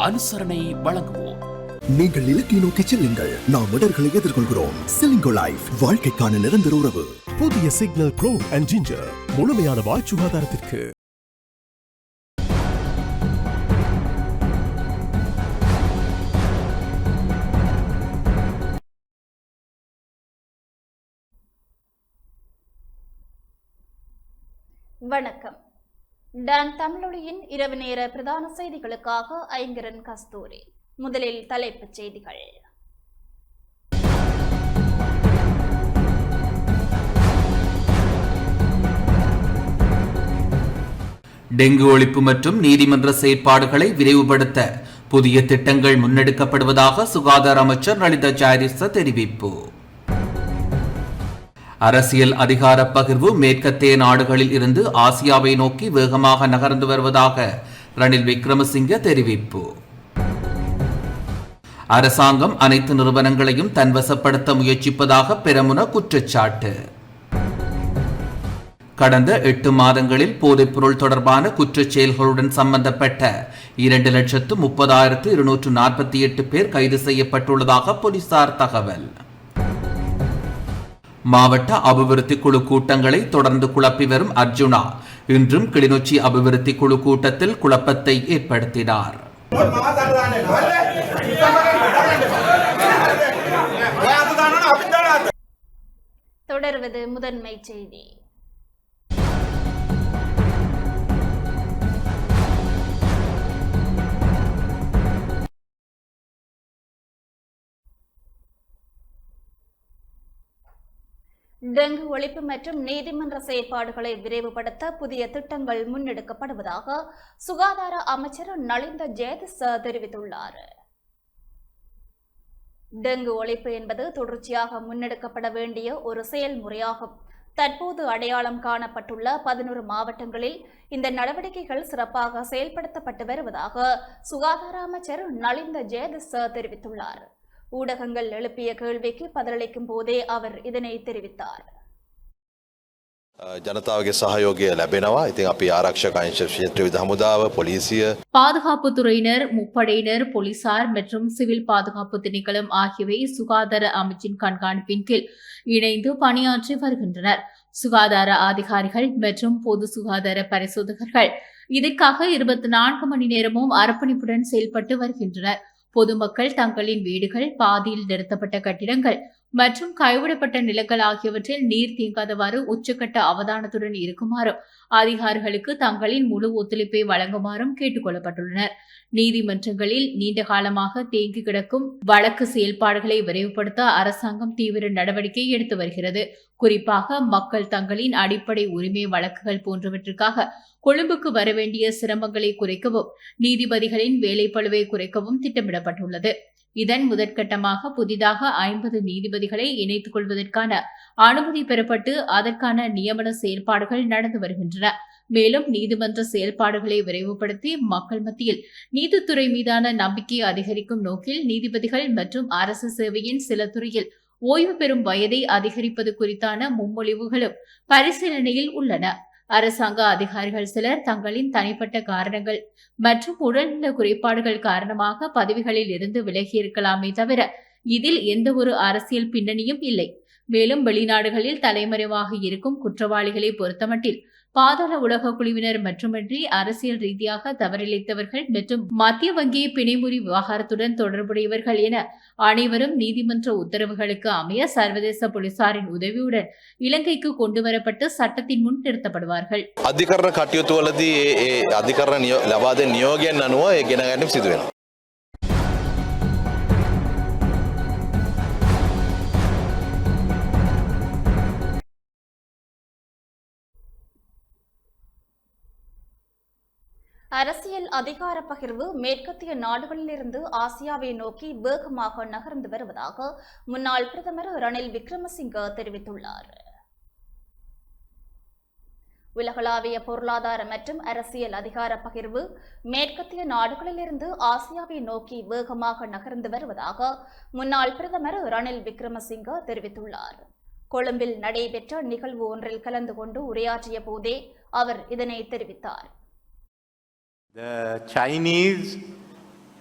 அனுசரணை வழங்குவோம். நீங்கள் இலக்கை நோக்கி செல்லுங்கள், நாம் இடர்களை எதிர்கொள்கிறோம். செலிங்கோ லைஃப், வாழ்க்கைக்கான நிரந்தர உறவு. புதிய சிக்னல் ப்ரோ அண்ட் ஜிஞ்சர், முழுமையான வாய் சுகாதாரத்திற்கு. வணக்கம். டான் தமிழொலியின் இரவு நேர பிரதான செய்திகளுக்காக ஐங்கரன் கஸ்தூரி. முதலில் தலைப்புச் செய்திகள். டெங்கு ஒழிப்பு மற்றும் நீதிமன்ற செயற்பாடுகளை விரைவுபடுத்த புதிய திட்டங்கள் முன்னெடுக்கப்படுவதாக சுகாதார அமைச்சர் லலிதா ஜாயதிச தெரிவிப்பு. அரசியல் அதிகார பகிர்வு மேற்கத்திய நாடுகளில் இருந்து ஆசியாவை நோக்கி வேகமாக நகர்ந்து வருவதாக ரணில் விக்ரமசிங்க தெரிவிப்பு. அரசாங்கம் அனைத்து நிறுவனங்களையும் தன்வசப்படுத்த முயற்சிப்பதாக பெரமுன குற்றச்சாட்டு. கடந்த 8 மாதங்களில் போதைப்பொருள் தொடர்பான குற்றச் செயல்களுடன் சம்பந்தப்பட்ட 2,30,248 பேர் கைது செய்யப்பட்டுள்ளதாக போலீசார் தகவல். மாவட்ட அபிவிருத்தி குழு கூட்டங்களை தொடர்ந்து குழப்பி வரும் அர்ஜுனா இன்றும் கிளிநொச்சி அபிவிருத்தி குழு கூட்டத்தில் குழப்பத்தை ஏற்படுத்தினார். தொடர்வது முதன்மை செய்தி. டெங்கு ஒழிப்பு மற்றும் நீதிமன்ற செயற்பாடுகளை விரைவுபடுத்த புதிய திட்டங்கள் முன்னெடுக்கப்படுவதாக சுகாதார அமைச்சர் நலிந்த ஜெயதிச தெரிவித்துள்ளார். டெங்கு ஒழிப்பு என்பது தொடர்ச்சியாக முன்னெடுக்கப்பட வேண்டிய ஒரு செயல்முறையாகும். தற்போது அடையாளம் காணப்பட்டுள்ள 11 மாவட்டங்களில் இந்த நடவடிக்கைகள் சிறப்பாக செயல்படுத்தப்பட்டு வருவதாக சுகாதார அமைச்சர் நலிந்த ஜெயதிச தெரிவித்துள்ளார். ஊடகங்கள் எழுப்பிய கேள்விக்கு பதிலளிக்கும் போதே அவர் இதனை தெரிவித்தார். ජනතාවගේ සහයෝගය ලැබෙනවා. ඉතින් අපි ආරක්ෂක අංශ ක්ෂේත්‍ර හමුදාව පොලිසිය பாதுகாப்பு துறையினர், முப்படையினர், போலீசார் மற்றும் சிவில் பாதுகாப்பு திணைக்களம் ஆகியவை சுகாதார அமைச்சின் கண்காணிப்பின் கீழ் இணைந்து பணியாற்றி வருகின்றனர். சுகாதார அதிகாரிகள் மற்றும் பொது சுகாதார பரிசோதகர்கள் இதற்காக 24 மணி நேரமும் அர்ப்பணிப்புடன் செயல்பட்டு வருகின்றனர். பொதுமக்கள் தங்களின் வீடுகள், பாதியில் நிறுத்தப்பட்ட கட்டிடங்கள் மற்றும் கைவிடப்பட்ட நிலங்கள் ஆகியவற்றில் நீர் தேங்காதவாறு உச்சக்கட்ட அவதானத்துடன் இருக்குமாறும் அதிகாரிகளுக்கு தங்களின் முழு ஒத்துழைப்பை வழங்குமாறும் கேட்டுக் கொள்ளப்பட்டுள்ளனர். நீதிமன்றங்களில் நீண்ட காலமாக தேங்கி கிடக்கும் வழக்கு செயல்பாடுகளை விரைவுபடுத்த அரசாங்கம் தீவிர நடவடிக்கை எடுத்து வருகிறது. குறிப்பாக மக்கள் தங்களின் அடிப்படை உரிமை வழக்குகள் போன்றவற்றுக்காக கொழும்புக்கு வரவேண்டிய சிரமங்களை குறைக்கவும் நீதிபதிகளின் வேலைப்பளுவை குறைக்கவும் திட்டமிடப்பட்டுள்ளது. இதன் முதற்கட்டமாக புதிதாக 50 நீதிபதிகளை இணைத்துக் கொள்வதற்கான அனுமதி பெறப்பட்டு அதற்கான நியமன செயல்பாடுகள் நடந்து வருகின்றன. மேலும் நீதிமன்ற செயல்பாடுகளை விரைவுபடுத்தி மக்கள் மத்தியில் நீதித்துறை மீதான நம்பிக்கை அதிகரிக்கும் நோக்கில் நீதிபதிகள் மற்றும் அரசு சேவையின் சில துறையில் ஓய்வு பெறும் வயதை அதிகரிப்பது குறித்தான முன்மொழிவுகளும் பரிசீலனையில் உள்ளன. அரசாங்க அதிகாரிகள் சிலர் தங்களின் தனிப்பட்ட காரணங்கள் மற்றும் உடல்நல குறைபாடுகள் காரணமாக பதவிகளில் இருந்து விலகியிருக்கலாமே தவிர இதில் எந்த ஒரு அரசியல் பின்னணியும் இல்லை. மேலும் வெளிநாடுகளில் தலைமறைவாக இருக்கும் குற்றவாளிகளை பொறுத்தமட்டில் பாதாள உலக குழுவினர் மட்டுமின்றி அரசியல் ரீதியாக தவறிழைத்தவர்கள் மற்றும் மத்திய வங்கி பிணைமுறி விவகாரத்துடன் தொடர்புடையவர்கள் என அனைவரும் நீதிமன்ற உத்தரவுகளுக்கு அமைய சர்வதேச போலீசாரின் உதவியுடன் இலங்கைக்கு கொண்டுவரப்பட்டு சட்டத்தின் முன் நிறுத்தப்படுவார்கள். අධිකරණ කටයුතුවලදී අධිකරණ ලබා දෙන නියෝගයන් අනුව ඒ ගෙන ගැනීම සිදු වෙනවා. அரசியல் அதிகார பகிர்வு மேற்கத்திய நாடுகளிலிருந்து ஆசியாவை நோக்கி வேகமாக நகர்ந்து வருவதாக முன்னாள் பிரதமர் ரணில் விக்ரமசிங்க தெரிவித்துள்ளார். உலகளாவிய பொருளாதார மற்றும் அரசியல் அதிகார பகிர்வு மேற்கத்திய நாடுகளிலிருந்து ஆசியாவை நோக்கி வேகமாக நகர்ந்து வருவதாக முன்னாள் பிரதமர் ரணில் விக்ரமசிங்க தெரிவித்துள்ளார். கொழும்பில் நடைபெற்ற நிகழ்வு ஒன்றில் கலந்து கொண்டு உரையாற்றிய போதே அவர் இதனை தெரிவித்தார். The Chinese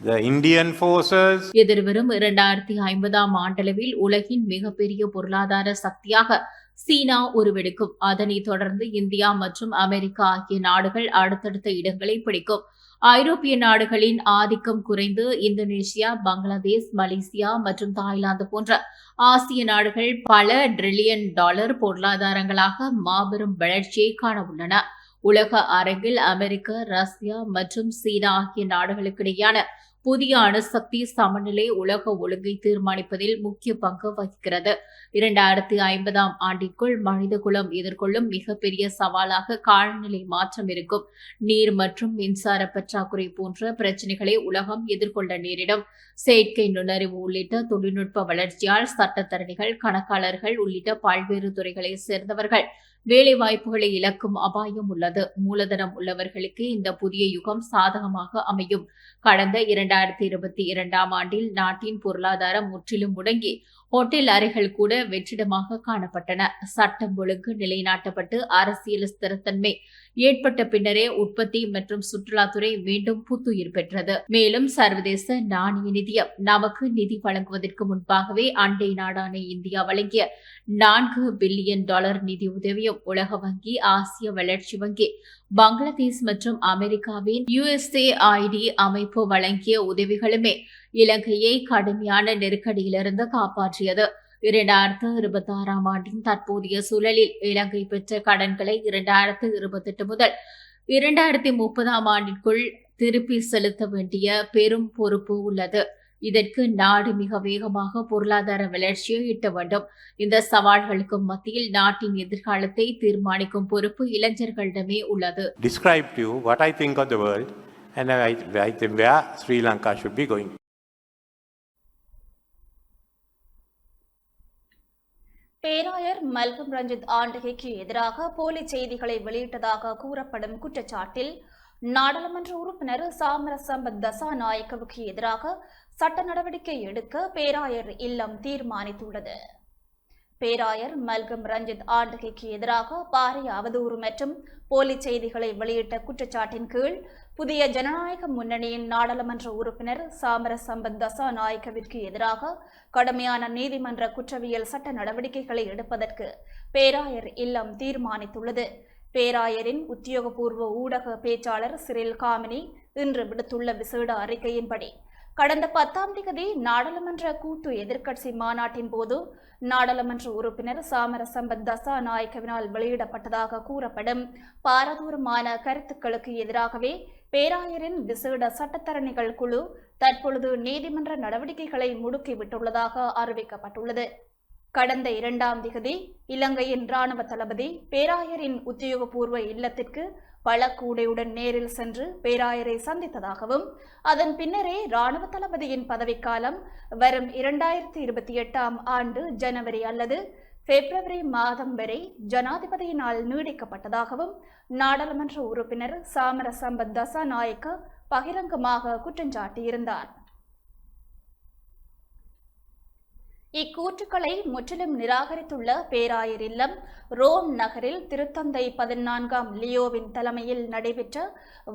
The Indian forces எதிர்வரும் 2050 ஆண்டளவில் உலகின் மிகப்பெரிய பொருளாதார சக்தியாக சீனா உருவெடுக்கும். அதனைத் தொடர்ந்து இந்தியா மற்றும் அமெரிக்கா ஆகிய நாடுகள் அடுத்தடுத்த இடங்களை பிடிக்கும். ஐரோப்பிய நாடுகளின் ஆதிக்கம் குறைந்து இந்தோனேஷியா, பங்களாதேஷ், மலேசியா மற்றும் தாய்லாந்து போன்ற ஆசிய நாடுகள் பல $1 டிரில்லியன் பொருளாதாரங்களாக மாபெரும் வளர்ச்சியை காணவுள்ளன. உலக அரங்கில் அமெரிக்கா, ரஷ்யா மற்றும் சீனா ஆகிய நாடுகளுக்கிடையான புதிய அணுசக்தி சமநிலை உலக ஒழுங்கை தீர்மானிப்பதில் முக்கிய பங்கு வகிக்கிறது. 2050 ஆண்டிற்குள் மனிதகுலம் எதிர்கொள்ளும் மிகப்பெரிய சவாலாக காலநிலை மாற்றம் இருக்கும். நீர் மற்றும் மின்சார பற்றாக்குறை போன்ற பிரச்சினைகளை உலகம் எதிர்கொள்ள நேரிடும். செயற்கை நுண்ணறிவு உள்ளிட்ட தொழில்நுட்ப வளர்ச்சியால் சட்டத்தரணிகள், கணக்காளர்கள் உள்ளிட்ட பல்வேறு துறைகளை சேர்ந்தவர்கள் வேலைவாய்ப்புகளை இழக்கும் அபாயம் உள்ளது. மூலதனம் உள்ளவர்களுக்கு இந்த புதிய யுகம் சாதகமாக அமையும். கடந்த 2022 ஆண்டில் நாட்டின் பொருளாதாரம் முற்றிலும் முடங்கி ஹோட்டல் அறைகள் கூட வெற்றிடமாக காணப்பட்டன. சட்டம் ஒழுங்கு நிலைநாட்டப்பட்டு அரசியல் ஸ்திரத்தன்மை ஏற்பட்ட பின்னரே உற்பத்தி மற்றும் சுற்றுலாத்துறை மீண்டும் புத்துயிர் பெற்றது. மேலும் சர்வதேச நாணய நிதியம் நமக்கு நிதி வழங்குவதற்கு முன்பாகவே அண்டை நாடான இந்தியா வழங்கிய $4 பில்லியன் நிதி உதவியும் உலக வங்கி, ஆசிய வளர்ச்சி வங்கி, பங்களாதேஷ் மற்றும் அமெரிக்காவின் USAID அமைப்பு வழங்கிய உதவிகளுமே இலங்கையை கடுமையான நெருக்கடியிலிருந்து காப்பாற்றியது. 2026 ஆண்டின் தற்போதைய சூழலில் இலங்கை பெற்ற கடன்களை 2028 முதல் 2030 ஆண்டிற்குள் திருப்பி செலுத்த வேண்டிய பெரும் பொறுப்பு உள்ளது. இதற்கு நாடு மிக வேகமாக பொருளாதார வளர்ச்சியை எட்ட வேண்டும். இந்த சவால்களுக்கு மத்தியில் நாட்டின் எதிர்காலத்தை தீர்மானிக்கும் பொறுப்பு இளைஞர்களிடமே உள்ளது. describe to you what I think of the world and I think where Sri Lanka should be going. பேராயர் மல்கம் ரஞ்சித் ஆண்டகைக்கு எதிராக போலி செய்திகளை வெளியிட்டதாக கூறப்படும் குற்றச்சாட்டில் நாடாளுமன்ற உறுப்பினர் சாமரசம்பத் தசாநாயக்கவுக்கு எதிராக சட்ட நடவடிக்கை எடுக்க பேராயர் இல்லம் தீர்மானித்துள்ளது. பேராயர் மல்கம் ரஞ்சித் ஆண்டகைக்கு எதிராக பாரிய அவதூறு மற்றும் போலி செய்திகளை வெளியிட்ட குற்றச்சாட்டின் கீழ் புதிய ஜனநாயக முன்னணியின் நாடாளுமன்ற உறுப்பினர் சாமரசம்பத் தசாநாயக்கவிற்கு எதிராக கடுமையான நீதிமன்ற குற்றவியல் சட்ட நடவடிக்கைகளை எடுப்பதற்கு பேராயர் இல்லம் தீர்மானித்துள்ளது. பேராயரின் உத்தியோகபூர்வ ஊடக பேச்சாளர் சிரில் காமினி இன்று விடுத்துள்ள விசேட அறிக்கையின்படி கடந்த 10ஆம் தேதி நாடாளுமன்ற கூட்டு எதிர்க்கட்சி மாநாட்டின் போது நாடாளுமன்ற உறுப்பினர் சாமரசம்பத் தசாநாயக்கவினால் வெளியிடப்பட்டதாக கூறப்படும் பாரதூரமான கருத்துக்களுக்கு எதிராகவே பேராயரின் விசேட சட்டத்தரணிகள் குழு தற்பொழுது நீதிமன்ற நடவடிக்கைகளை முடுக்கிவிட்டுள்ளதாக அறிவிக்கப்பட்டுள்ளது. கடந்த 2ஆம் தேதி இலங்கையின் இராணுவ தளபதி பேராயரின் உத்தியோகபூர்வ இல்லத்திற்கு பலக்கூடையுடன் நேரில் சென்று பேராயரை சந்தித்ததாகவும் அதன் பின்னரே இராணுவ தளபதியின் பதவிக்காலம் வரும் 2028ஆம் ஆண்டு ஜனவரி அல்லது பிப்ரவரி மாதம் வரை ஜனாதிபதியினால் நீடிக்கப்பட்டதாகவும் நாடாளுமன்ற உறுப்பினர் சாமரசம்பத் தசாநாயக்க பகிரங்கமாக குற்றஞ்சாட்டியிருந்தார். இக்கூற்றுக்களை முற்றிலும் நிராகரித்துள்ள பேராயர் இல்லம் ரோம் நகரில் திருத்தந்தை 14ஆம் லியோவின் தலைமையில் நடைபெற்ற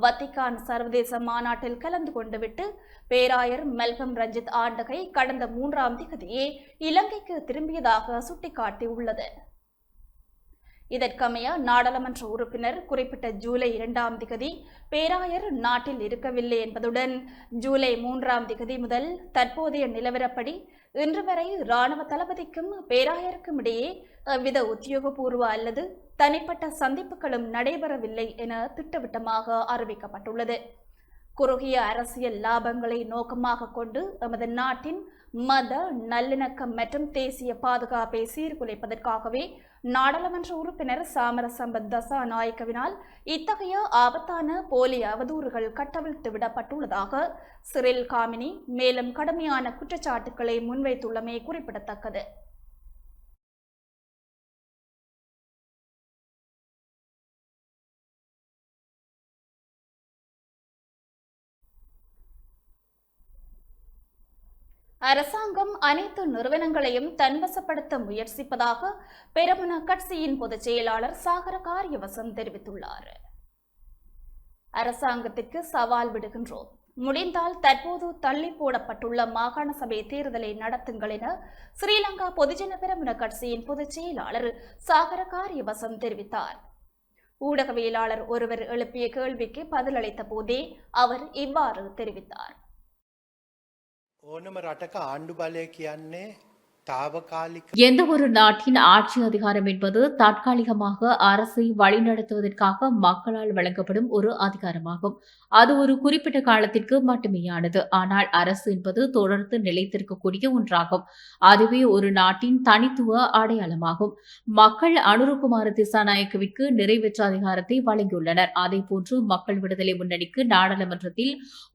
வத்திக்கான் சர்வதேச மாநாட்டில் கலந்து கொண்டுவிட்டு பேராயர் மல்கம் ரஞ்சித் ஆண்டகை கடந்த 3ஆம் தேதியே இலங்கைக்கு திரும்பியதாக சுட்டிக்காட்டியுள்ளது. இதற்கமைய நாடாளுமன்ற உறுப்பினர் குறிப்பிட்ட ஜூலை 2ஆம் தேதி பேராயர் நாட்டில் இருக்கவில்லை என்பதுடன் ஜூலை 3ஆம் தேதி முதல் தற்போதைய நிலவரப்படி இன்று வரை இராணுவ தளபதிக்கும் பேராயருக்கும் இடையே எவ்வித உத்தியோகபூர்வ அல்லது தனிப்பட்ட சந்திப்புகளும் நடைபெறவில்லை என திட்டவட்டமாக அறிவிக்கப்பட்டுள்ளது. குறுகிய அரசியல் லாபங்களை நோக்கமாக கொண்டு எமது நாட்டின் மத நல்லிணக்கம் மற்றும் தேசிய பாதுகாப்பை சீர்குலைப்பதற்காகவே நாடாளுமன்ற உறுப்பினர் சாமரசம்பத் தசாநாயக்கவினால் இத்தகைய ஆபத்தான போலி அவதூறுகள் கட்டவிழ்த்து விடப்பட்டுள்ளதாக சிரில் காமினி மேலும் கடுமையான குற்றச்சாட்டுக்களை முன்வைத்துள்ளமை குறிப்பிடத்தக்கது. அரசாங்கம் அனைத்து நிறுவனங்களையும் தன்வசப்படுத்த முயற்சிப்பதாக பெரமுன கட்சியின் பொதுச் செயலாளர் சாகர காரியவசம் தெரிவித்துள்ளார். அரசாங்கத்திற்கு சவால் விடுகின்றோம். முடிந்தால் தற்போது தள்ளி போடப்பட்டுள்ள மாகாண சபை தேர்தலை நடத்துங்கள் என ஸ்ரீலங்கா பொதுஜன பெரமுன கட்சியின் பொதுச் செயலாளர் சாகர காரியவசம் தெரிவித்தார். ஊடகவியலாளர் ஒருவர் எழுப்பிய கேள்விக்கு பதிலளித்த போதே அவர் இவ்வாறு தெரிவித்தார். ඕනම රටක ආණ්ඩු බලය කියන්නේ තාවකාලික எந்த ஒரு நாட்டின் ஆட்சி அதிகாரம் என்பது தற்காலிகமாக அரசை வழிநடத்துவதற்காக மக்களால் வழங்கப்படும் ஒரு அதிகாரமாகும். அது ஒரு குறிப்பிட்ட காலத்திற்கு மட்டுமேயானது. ஆனால் அரசு என்பது தொடர்ந்து நிலைத்திருக்கக்கூடிய ஒன்றாகும். அதுவே ஒரு நாட்டின் தனித்துவ அடையாளமாகும். மக்கள் அனுரகுமார திசாநாயக்கவிற்கு நிறைவேற்ற அதிகாரத்தை வழங்கியுள்ளனர். அதேபோன்று மக்கள் விடுதலை முன்னணிக்கு நாடாளுமன்றத்தில்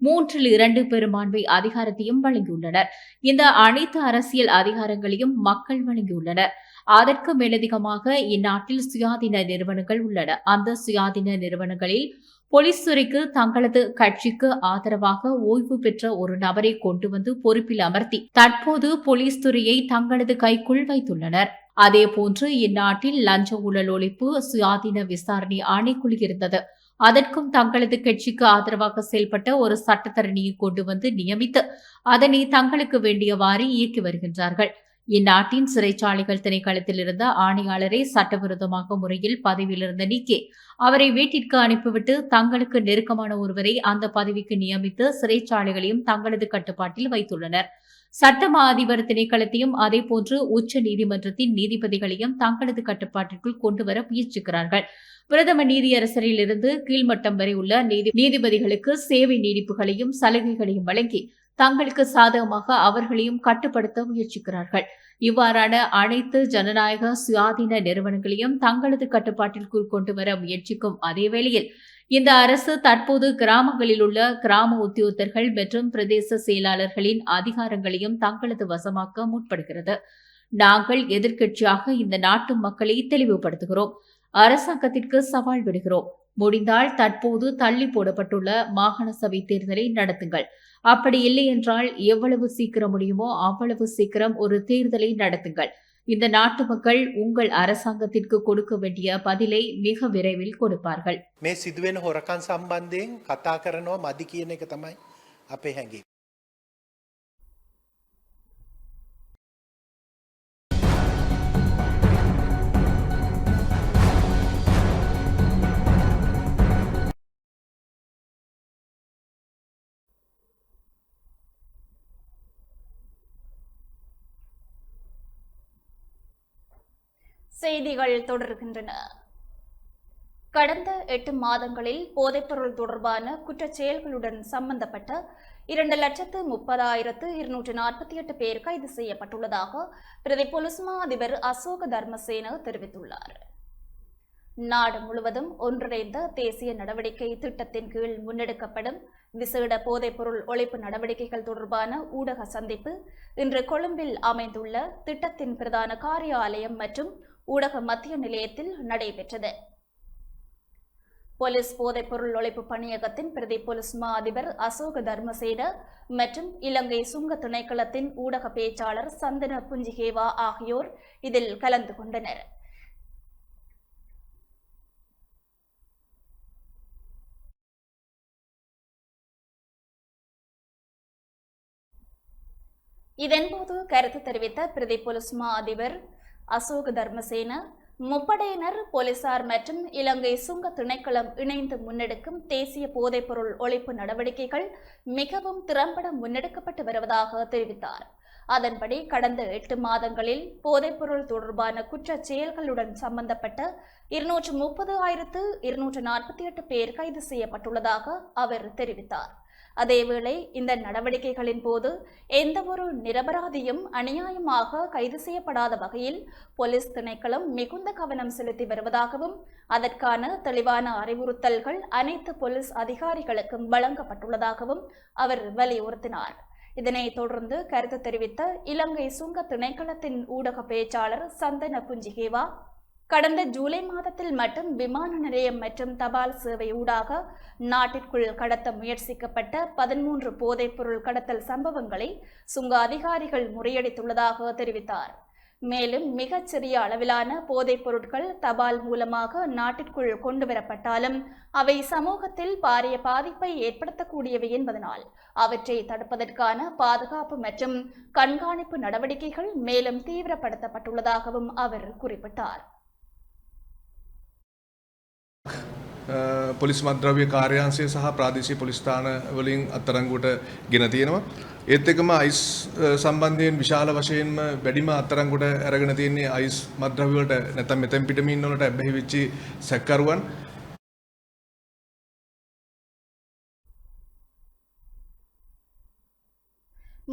3/2 பெரும்பான்மை அதிகாரத்தையும் வழங்கியுள்ளனர். இந்த அனைத்து அரசியல் அதிகாரங்களையும் மக்கள் வழங்கியுள்ளனர். அதற்கு மேலதிகமாக இந்நாட்டில் சுயாதீன நிறுவனங்கள் உள்ளன. அந்த சுயாதீன நிறுவனங்களில் போலீஸ் துறைக்கு தங்களது கட்சிக்கு ஆதரவாக ஓய்வு பெற்ற ஒரு நபரை கொண்டு வந்து பொறுப்பில் அமர்த்தி தற்போது போலீஸ் துறையை தங்களது கைக்குள் வைத்துள்ளனர். அதேபோன்று இந்நாட்டில் லஞ்ச ஊழல் ஒழிப்பு சுயாதீன விசாரணை ஆணைக்குழு இருந்தது. அதற்கும் தங்களது கட்சிக்கு ஆதரவாக செயல்பட்ட ஒரு சட்டத்தரணியை கொண்டு வந்து நியமித்து அதனை தங்களுக்கு வேண்டியவாறு இயக்கி வருகின்றார்கள். இந்நாட்டின் சிறைச்சாலைகள் திணைக்களத்தில் இருந்த ஆணையாளரை சட்டவிரோதமாக முறையில் பதவியிலிருந்து நீக்கி அவரை வீட்டிற்கு அனுப்பிவிட்டு தங்களுக்கு நெருக்கமான ஒருவரை அந்த பதவிக்கு நியமித்து சிறைச்சாலைகளையும் தங்களது கட்டுப்பாட்டில் வைத்துள்ளனர். சட்டமா அதிபர் திணைக்களத்தையும் அதேபோன்று உச்ச நீதிமன்றத்தின் நீதிபதிகளையும் தங்களது கட்டுப்பாட்டிற்குள் கொண்டுவர முயற்சிக்கிறார்கள். பிரதம நீதியரசரில் இருந்து கீழ்மட்டம் வரை உள்ள நீதிபதிகளுக்கு சேவை நீடிப்புகளையும் சலுகைகளையும் வழங்கி தங்களுக்கு சாதகமாக அவர்களையும் கட்டுப்படுத்த முயற்சிக்கிறார்கள். இவ்வாறான அனைத்து ஜனநாயக சுயாதீன நிறுவனங்களையும் தங்களது கட்டுப்பாட்டிற்குள் கொண்டுவர முயற்சிக்கும் அதேவேளையில் இந்த அரசு தற்போது கிராமங்களில் உள்ள கிராம உத்தியோகத்தர்கள் மற்றும் பிரதேச செயலாளர்களின் அதிகாரங்களையும் தங்களது வசமாக்க முற்படுகிறது. நாங்கள் எதிர்க்கட்சியாக இந்த நாட்டு மக்களை தெளிவுபடுத்துகிறோம். அரசாங்கத்திற்கு சவால் விடுகிறோம். முடிந்தால் தற்போது தள்ளி போடப்பட்டுள்ள மாகாண சபை தேர்தலை நடத்துங்கள். அப்படி இல்லை என்றால் எவ்வளவு சீக்கிரம் முடியுமோ அவ்வளவு சீக்கிரம் ஒரு தேர்தலை நடத்துங்கள். இந்த நாட்டு மக்கள் உங்கள் அரசாங்கத்திற்கு கொடுக்க வேண்டிய பதிலை மிக விரைவில் கொடுப்பார்கள். මේ සිදුවෙන හොරකන් සම්බන්ධයෙන් කතා කරනවා මදි කියන එක තමයි අපේ හැඟීම. செய்திகள் தொடர்கின்றன. கடந்த 8 மாதங்களில் போதைப்பொருள் தொடர்பான குற்றச் செயல்களுடன் சம்பந்தப்பட்ட 2,30,248 பேர் கைது செய்யப்பட்டுள்ளதாக பிரதி போலீஸ் மா அதிபர் அசோக தர்மசேன தெரிவித்துள்ளார். நாடு முழுவதும் ஒன்றிணைந்த தேசிய நடவடிக்கை திட்டத்தின் கீழ் முன்னெடுக்கப்படும் விசேட போதைப்பொருள் ஒழிப்பு நடவடிக்கைகள் தொடர்பான ஊடக சந்திப்பு இன்று கொழும்பில் அமைந்துள்ள திட்டத்தின் பிரதான காரியாலயம் மற்றும் ஊடக மத்திய நிலையத்தில் நடைபெற்றது. போலீஸ் போதைப்பொருள் ஒழிப்பு பணியகத்தின் பிரதி போலீஸ் மா அதிபர் அசோக தர்மசேன மற்றும் இலங்கை சுங்க திணைக்களத்தின் ஊடக பேச்சாளர் சந்தன புஞ்சிகேவா ஆகியோர் இதில் கலந்து கொண்டனர். இதன்போது கருத்து தெரிவித்த பிரதி போலீஸ் மா அதிபர் அசோக தர்மசேன முப்படையினர் போலீசார் மற்றும் இலங்கை சுங்க திணைக்களம் இணைந்து முன்னெடுக்கும் தேசிய போதைப்பொருள் ஒழிப்பு நடவடிக்கைகள் மிகவும் திறம்பட முன்னெடுக்கப்பட்டு வருவதாக தெரிவித்தார். அதன்படி கடந்த 8 மாதங்களில் போதைப்பொருள் தொடர்பான குற்றச் செயல்களுடன் சம்பந்தப்பட்ட 230,248 பேர் கைது செய்யப்பட்டுள்ளதாக அவர் தெரிவித்தார். அதேவேளை இந்த நடவடிக்கைகளின் போது எந்தவொரு நிரபராதியும் அநியாயமாக கைது செய்யப்படாத வகையில் போலீஸ் திணைக்களம் மிகுந்த கவனம் செலுத்தி வருவதாகவும் அதற்கான தெளிவான அறிவுறுத்தல்கள் அனைத்து போலீஸ் அதிகாரிகளுக்கும் வழங்கப்பட்டுள்ளதாகவும் அவர் வலியுறுத்தினார். இதனைத் தொடர்ந்து கருத்து தெரிவித்த இலங்கை சுங்க திணைக்களத்தின் ஊடக பேச்சாளர் சந்தன புஞ்சிகேவா கடந்த ஜூலை மாதத்தில் மட்டும் விமான நிலையம் மற்றும் தபால் சேவை ஊடாக நாட்டிற்குள் கடத்த முயற்சிக்கப்பட்ட 13 போதைப்பொருள் கடத்தல் சம்பவங்களை சுங்க அதிகாரிகள் முறியடித்துள்ளதாக தெரிவித்தார். மேலும் மிகச்சிறிய அளவிலான போதைப் பொருட்கள் தபால் மூலமாக நாட்டிற்குள் கொண்டுவரப்பட்டாலும் அவை சமூகத்தில் பாரிய பாதிப்பை ஏற்படுத்தக்கூடியவை என்பதனால் அவற்றை தடுப்பதற்கான பாதுகாப்பு மற்றும் கண்காணிப்பு நடவடிக்கைகள் மேலும் தீவிரப்படுத்தப்பட்டுள்ளதாகவும் அவர் குறிப்பிட்டார். පොලිස් මද්‍රව්‍ය කාර්යාංශය සහ ප්‍රාදේශීය පොලිස් ස්ථාන වලින් අත්අඩංගුවට ගෙන තියෙනවා. ඒත් එක්කම අයිස් සම්බන්ධයෙන් විශාල වශයෙන්ම වැඩිම අත්අඩංගුවට අරගෙන තියෙන්නේ අයිස් මද්‍රව්‍ය වලට නැත්නම් මෙතෙම්පිටමින් වලට ඇබ්බැහි වෙච්ච සැකකරුවන්.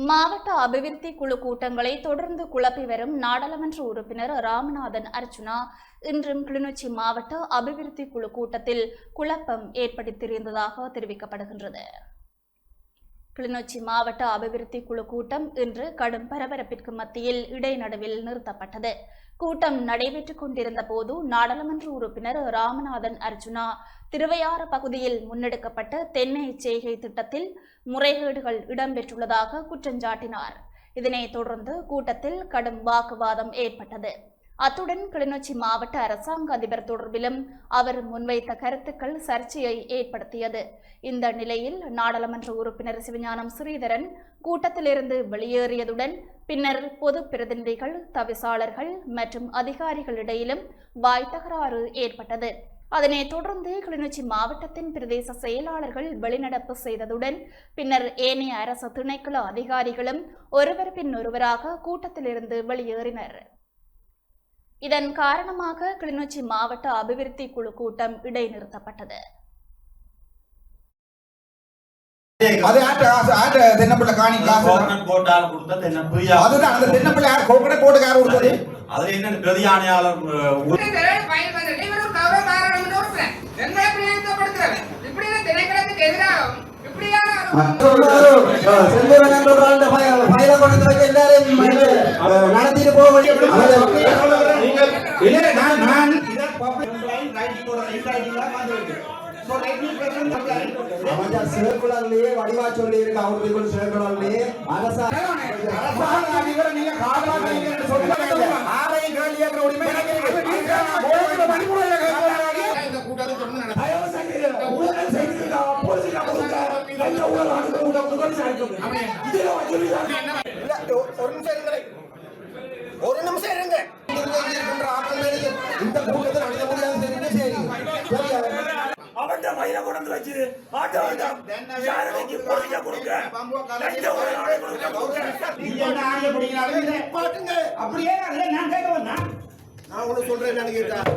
மாவட்ட அபிவிருத்தி குழு கூட்டங்களை தொடர்ந்து குழப்பி வரும் நாடாளுமன்ற உறுப்பினர் ராமநாதன் அர்ச்சுனா இன்றும் கிளிநொச்சி மாவட்ட அபிவிருத்தி குழு கூட்டத்தில் குழப்பம் ஏற்படுத்தியிருந்ததாக தெரிவிக்கப்படுகின்றது. கிளிநொச்சி மாவட்ட அபிவிருத்தி குழு கூட்டம் இன்று கடும் பரபரப்பிற்கு மத்தியில் இடைநடுவில் நிறுத்தப்பட்டது. கூட்டம் நடைபெற்றுக் கொண்டிருந்த போது நாடாளுமன்ற உறுப்பினர் ராமநாதன் அர்ச்சுனா திருவையாறு பகுதியில் முன்னெடுக்கப்பட்ட தென்னை செய்கை திட்டத்தில் முறைகேடுகள் இடம்பெற்றுள்ளதாக குற்றஞ்சாட்டினார். இதனைத் தொடர்ந்து கூட்டத்தில் கடும் வாக்குவாதம் ஏற்பட்டது. அத்துடன் கிளிநொச்சி மாவட்ட அரசாங்க அதிபர் தொடர்பிலும் அவர் முன்வைத்த கருத்துக்கள் சர்ச்சையை ஏற்படுத்தியது. இந்த நிலையில் நாடாளுமன்ற உறுப்பினர் சிவஞானம் ஸ்ரீதரன் கூட்டத்திலிருந்து வெளியேறியதுடன் பின்னர் பொது பிரதிநிதிகள், தவிசாளர்கள் மற்றும் அதிகாரிகளிடையிலும் வாய்த்தகராறு ஏற்பட்டது. அதனைத் தொடர்ந்து கிளிநொச்சி மாவட்டத்தின் பிரதேச செயலாளர்கள் வெளிநடப்பு செய்ததுடன் பின்னர் ஏனைய அரசு திணைக்கள அதிகாரிகளும் ஒருவர் பின் ஒருவராக கூட்டத்திலிருந்து வெளியேறினர். இதன் காரணமாக கிளிநொச்சி மாவட்ட அபிவிருத்தி குழு கூட்டம் இடைநிறுத்தப்பட்டது. தென்னம்பிள்ளை காணி அதுதான் அந்த தென்னம்பிள்ளை யார் கோகனட் போட்டுக்கார கொடுத்தது அது என்ன பிரதியானையாளர் நடத்திட்டு போக சேர்க்குழாலே வடிவா சொல்லி இருக்கு அவர்களுக்குள் சேர்க்குழாலே ஒரு நிமிஷம் இருங்க இந்த கூட்டத்தில் அழிய முடியாது சரி அவன் மயில கொண்டு வச்சு ஆட்ட வேண்டாம் யாருக்கு பொறிக்க கொடுங்க அப்படியே நான் கேட்க வந்தேன் நான் ஒண்ணு சொல்றேன் என்னன்னு கேட்டேன்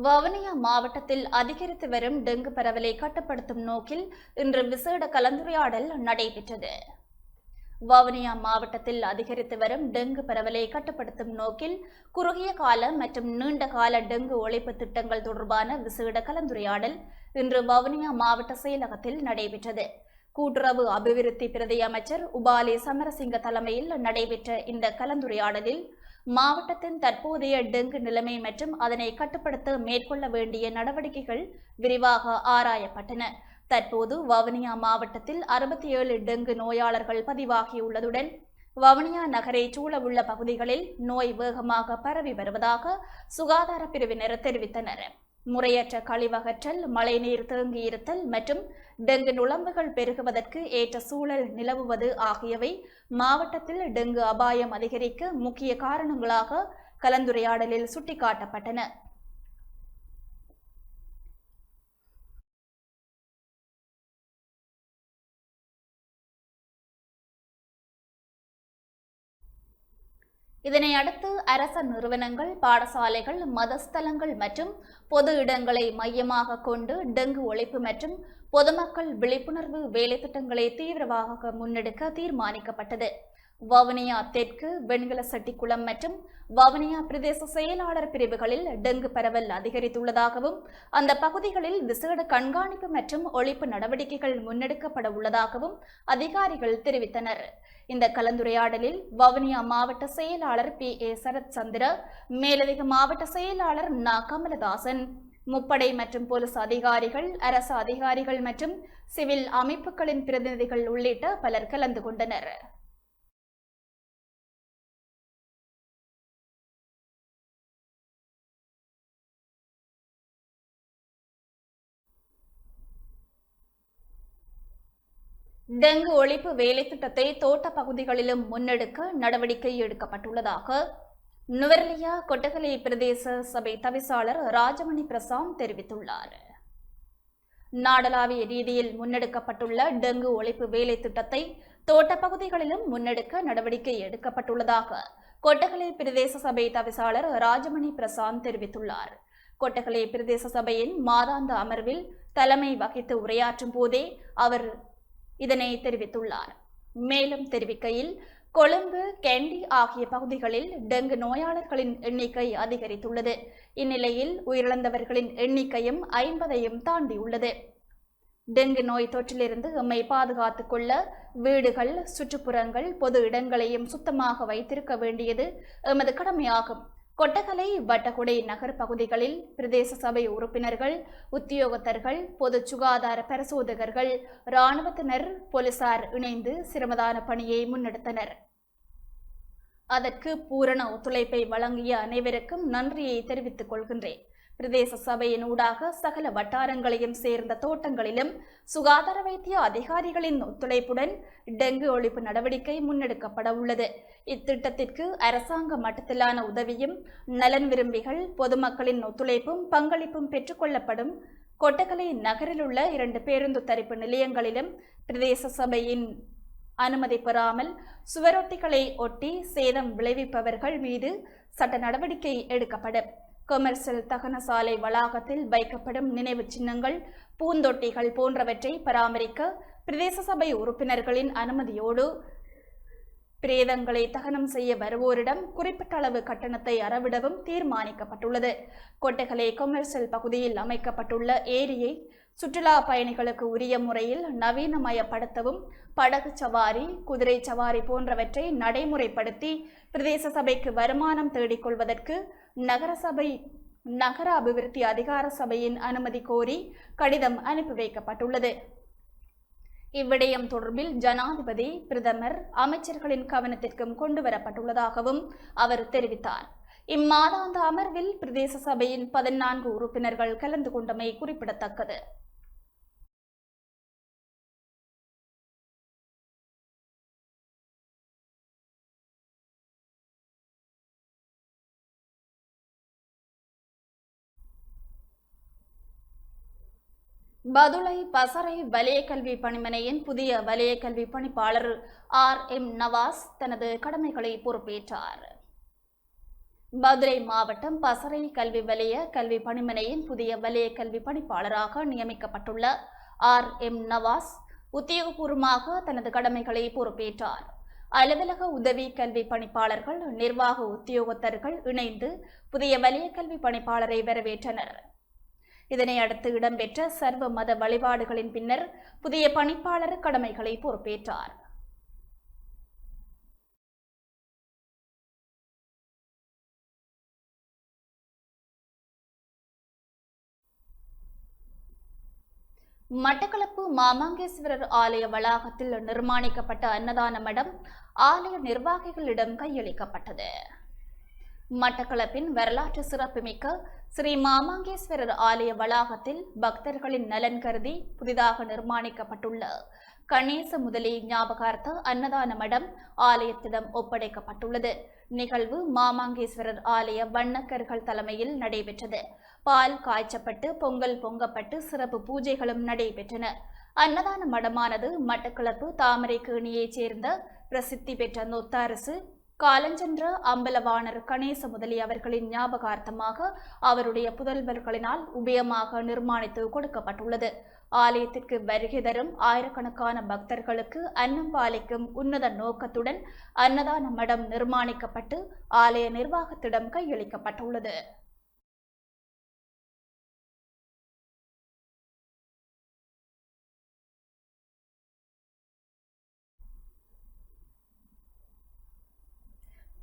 வவுனியா மாவட்டத்தில் அதிகரித்து வரும் டெங்கு பரவலை கட்டுப்படுத்தும் நோக்கில் இன்று விசேட கலந்துரையாடல் நடைபெற்றது. வவுனியா மாவட்டத்தில் அதிகரித்து வரும் டெங்கு பரவலை கட்டுப்படுத்தும் நோக்கில் குறுகிய கால மற்றும் நீண்ட கால டெங்கு ஒழிப்பு திட்டங்கள் தொடர்பான விசேட கலந்துரையாடல் இன்று வவுனியா மாவட்ட செயலகத்தில் நடைபெற்றது. கூட்டுறவு அபிவிருத்தி பிரதி அமைச்சர் உபாலி சமரசிங்க தலைமையில் நடைபெற்ற இந்த கலந்துரையாடலில் மாவட்டத்தின் தற்போதைய டெங்கு நிலைமை மற்றும் அதனை கட்டுப்படுத்த மேற்கொள்ள வேண்டிய நடவடிக்கைகள் விரிவாக ஆராயப்பட்டன. தற்போது வவுனியா மாவட்டத்தில் 67 டெங்கு நோயாளர்கள் பதிவாகியுள்ளதுடன் வவுனியா நகரை சூழவுள்ள பகுதிகளில் நோய் வேகமாக பரவி வருவதாக சுகாதார பிரிவினர் தெரிவித்தனர். முறையற்ற கழிவகற்றல், மழைநீர் தேங்கியிருத்தல் மற்றும் டெங்கு நுளம்புகள் பெருகுவதற்கு ஏற்ற சூழல் நிலவுவது ஆகியவை மாவட்டத்தில் டெங்கு அபாயம் அதிகரிக்க முக்கிய காரணங்களாக கலந்துரையாடலில் சுட்டிக்காட்டப்பட்டன. இதனை அடுத்து அரச நிறுவனங்கள், பாடசாலைகள், மதஸ்தலங்கள் மற்றும் பொது இடங்களை மையமாக கொண்டு டெங்கு ஒழிப்பு மற்றும் பொதுமக்கள் விழிப்புணர்வு வேலைத்திட்டங்களை தீவிரமாக முன்னெடுக்க தீர்மானிக்கப்பட்டது. வவுனியா தெற்கு, வெண்கல செட்டிக்குளம் மற்றும் வவுனியா பிரதேச செயலாளர் பிரிவுகளில் டெங்கு பரவல் அதிகரித்துள்ளதாகவும் அந்த பகுதிகளில் விசேட கண்காணிப்பு மற்றும் ஒழிப்பு நடவடிக்கைகள் முன்னெடுக்கப்பட உள்ளதாகவும் அதிகாரிகள் தெரிவித்தனர். இந்த கலந்துரையாடலில் வவுனியா மாவட்ட செயலாளர் PA சரத் சந்திர, மேலதிக மாவட்ட செயலாளர் ந கமலதாசன், முப்படை மற்றும் போலீஸ் அதிகாரிகள், அரசு அதிகாரிகள் மற்றும் சிவில் அமைப்புகளின் பிரதிநிதிகள் உள்ளிட்ட பலர் கலந்து கொண்டனர். டெங்கு ஒழிப்பு வேலை திட்டத்தை தோட்ட பகுதிகளிலும் முன்னெடுக்க நடவடிக்கை எடுக்கப்பட்டுள்ளதாக நுவரெலியா கொட்டகலை பிரதேச சபை தவிசாளர் ராஜமணி பிரசாந்த் தெரிவித்துள்ளார். நாடளாவிய ரீதியில் முன்னெடுக்கப்பட்டுள்ள டெங்கு ஒழிப்பு வேலை திட்டத்தை தோட்ட பகுதிகளிலும் முன்னெடுக்க நடவடிக்கை எடுக்கப்பட்டுள்ளதாக கொட்டகலை பிரதேச சபை தவிசாளர் ராஜமணி பிரசாந்த் தெரிவித்துள்ளார். கொட்டகலை பிரதேச சபையின் மாதாந்த அமர்வில் தலைமை வகித்து உரையாற்றும் போதே அவர் இதனை தெரிவித்துள்ளார். மேலும் தெரிவிக்கையில், கொழும்பு, கெண்டி ஆகிய பகுதிகளில் டெங்கு நோயாளர்களின் எண்ணிக்கை அதிகரித்துள்ளது. இந்நிலையில் உயிரிழந்தவர்களின் எண்ணிக்கையும் 50ஐயும் தாண்டியுள்ளது. டெங்கு நோய் தொற்றிலிருந்து எம்மை பாதுகாத்துக் கொள்ள வீடுகள், சுற்றுப்புறங்கள், பொது இடங்களையும் சுத்தமாக வைத்திருக்க வேண்டியது எமது கடமையாகும். கொட்டகலை, வட்டகுடை நகர் பகுதிகளில் பிரதேச சபை உறுப்பினர்கள், உத்தியோகத்தர்கள், பொது சுகாதார பரிசோதகர்கள், இராணுவத்தினர், போலீசார் இணைந்து சிரமதான பணியை முன்னெடுத்தனர். அதற்கு பூரண ஒத்துழைப்பை வழங்கிய அனைவருக்கும் நன்றியை தெரிவித்துக் கொள்கின்றேன். பிரதேச சபையின் ஊடாக சகல வட்டாரங்களையும் சேர்ந்த தோட்டங்களிலும் சுகாதார வைத்திய அதிகாரிகளின் ஒத்துழைப்புடன் டெங்கு ஒழிப்பு நடவடிக்கை முன்னெடுக்கப்பட உள்ளது. இத்திட்டத்திற்கு அரசாங்க மட்டத்திலான உதவியும் நலன் விரும்பிகள் பொதுமக்களின் ஒத்துழைப்பும் பங்களிப்பும் பெற்றுக்கொள்ளப்படும். கொட்டகலை நகரில் உள்ள 2 பேருந்து தரிப்பு நிலையங்களிலும் பிரதேச சபையின் அனுமதி பெறாமல் சுவரொட்டிகளை ஒட்டி சேதம் விளைவிப்பவர்கள் மீது சட்ட நடவடிக்கை எடுக்கப்படும். கொமர்சியல் தகன சாலை வளாகத்தில் வைக்கப்படும் நினைவு சின்னங்கள், பூந்தொட்டிகள் போன்றவற்றை பராமரிக்க பிரதேச சபை உறுப்பினர்களின் அனுமதியோடு பிரேதங்களை தகனம் செய்ய வருவோரிடம் குறிப்பிட்ட அளவு கட்டணத்தை அறவிடவும் தீர்மானிக்கப்பட்டுள்ளது. கொட்டகலை கொமர்சியல் பகுதியில் அமைக்கப்பட்டுள்ள ஏரியை சுற்றுலா பயணிகளுக்கு உரிய முறையில் நவீனமயப்படுத்தவும், படகு சவாரி, குதிரை சவாரி போன்றவற்றை நடைமுறைப்படுத்தி பிரதேச சபைக்கு வருமானம் தேடிக்கொள்வதற்கு நகர அபிவிருத்தி அதிகார சபையின் அனுமதி கோரி கடிதம் அனுப்பி வைக்கப்பட்டுள்ளது. இவ்விடயம் தொடர்பில் ஜனாதிபதி, பிரதமர், அமைச்சர்களின் கவனத்திற்கும் கொண்டுவரப்பட்டுள்ளதாகவும் அவர் தெரிவித்தார். இம்மாதாந்த அமர்வில் பிரதேச சபையின் 14 உறுப்பினர்கள் கலந்து கொண்டமை குறிப்பிடத்தக்கது. பதுளை பசறை வலய கல்வி பணிமனையின் புதிய வலய கல்வி பணிப்பாளர் RM நவாஸ் தனது கடமைகளை பொறுப்பேற்றார். பதுளை மாவட்டம் பசறை கல்வி வலய கல்வி பணிமனையின் புதிய வலய கல்வி பணிப்பாளராக நியமிக்கப்பட்டுள்ள RM நவாஸ் உத்தியோகபூர்வமாக தனது கடமைகளை பொறுப்பேற்றார். அலுவலக உதவி கல்வி பணிப்பாளர்கள், நிர்வாக உத்தியோகத்தர்கள் இணைந்து புதிய வலய கல்வி பணிப்பாளரை வரவேற்றனர். இதனை அடுத்து இடம்பெற்ற சர்வ மத வழிபாடுகளின் பின்னர் புதிய பணிப்பாளர் கடமைகளை பொறுப்பேற்றார். மட்டக்களப்பு மாமாங்கேஸ்வரர் ஆலய வளாகத்தில் நிர்மாணிக்கப்பட்ட அன்னதான மடம் ஆலய நிர்வாகிகளிடம் கையளிக்கப்பட்டது. மட்டக்களப்பின் வரலாற்று சிறப்புமிக்க ஸ்ரீ மாமாங்கேஸ்வரர் ஆலய வளாகத்தில் பக்தர்களின் நலன் கருதி புதிதாக நிர்மாணிக்கப்பட்டுள்ள கணேச முதலி ஞாபகார்த்த அன்னதான மடம் ஆலயத்திடம் ஒப்படைக்கப்பட்டுள்ளது. நிகழ்வு மாமாங்கேஸ்வரர் ஆலய வண்ணக்கர்கள் தலைமையில் நடைபெற்றது. பால் காய்ச்சப்பட்டு பொங்கல் பொங்கப்பட்டு சிறப்பு பூஜைகளும் நடைபெற்றன. அன்னதான மடமானது மட்டக்களப்பு தாமரைக்கேணியைச் சேர்ந்த பிரசித்தி பெற்ற நொத்தாரசு காலஞ்சென்ற அம்பலவாணர் கணேச முதலி அவர்களின் ஞாபகார்த்தமாக அவருடைய புதல்வர்களினால் உபயமாக நிர்மாணித்து கொடுக்கப்பட்டுள்ளது. ஆலயத்திற்கு வருகை தரும் ஆயிரக்கணக்கான பக்தர்களுக்கு அன்னம் பாலிக்கும் உன்னத நோக்கத்துடன் அன்னதான மடம் நிர்மாணிக்கப்பட்டு ஆலய நிர்வாகத்திடம் கையளிக்கப்பட்டுள்ளது.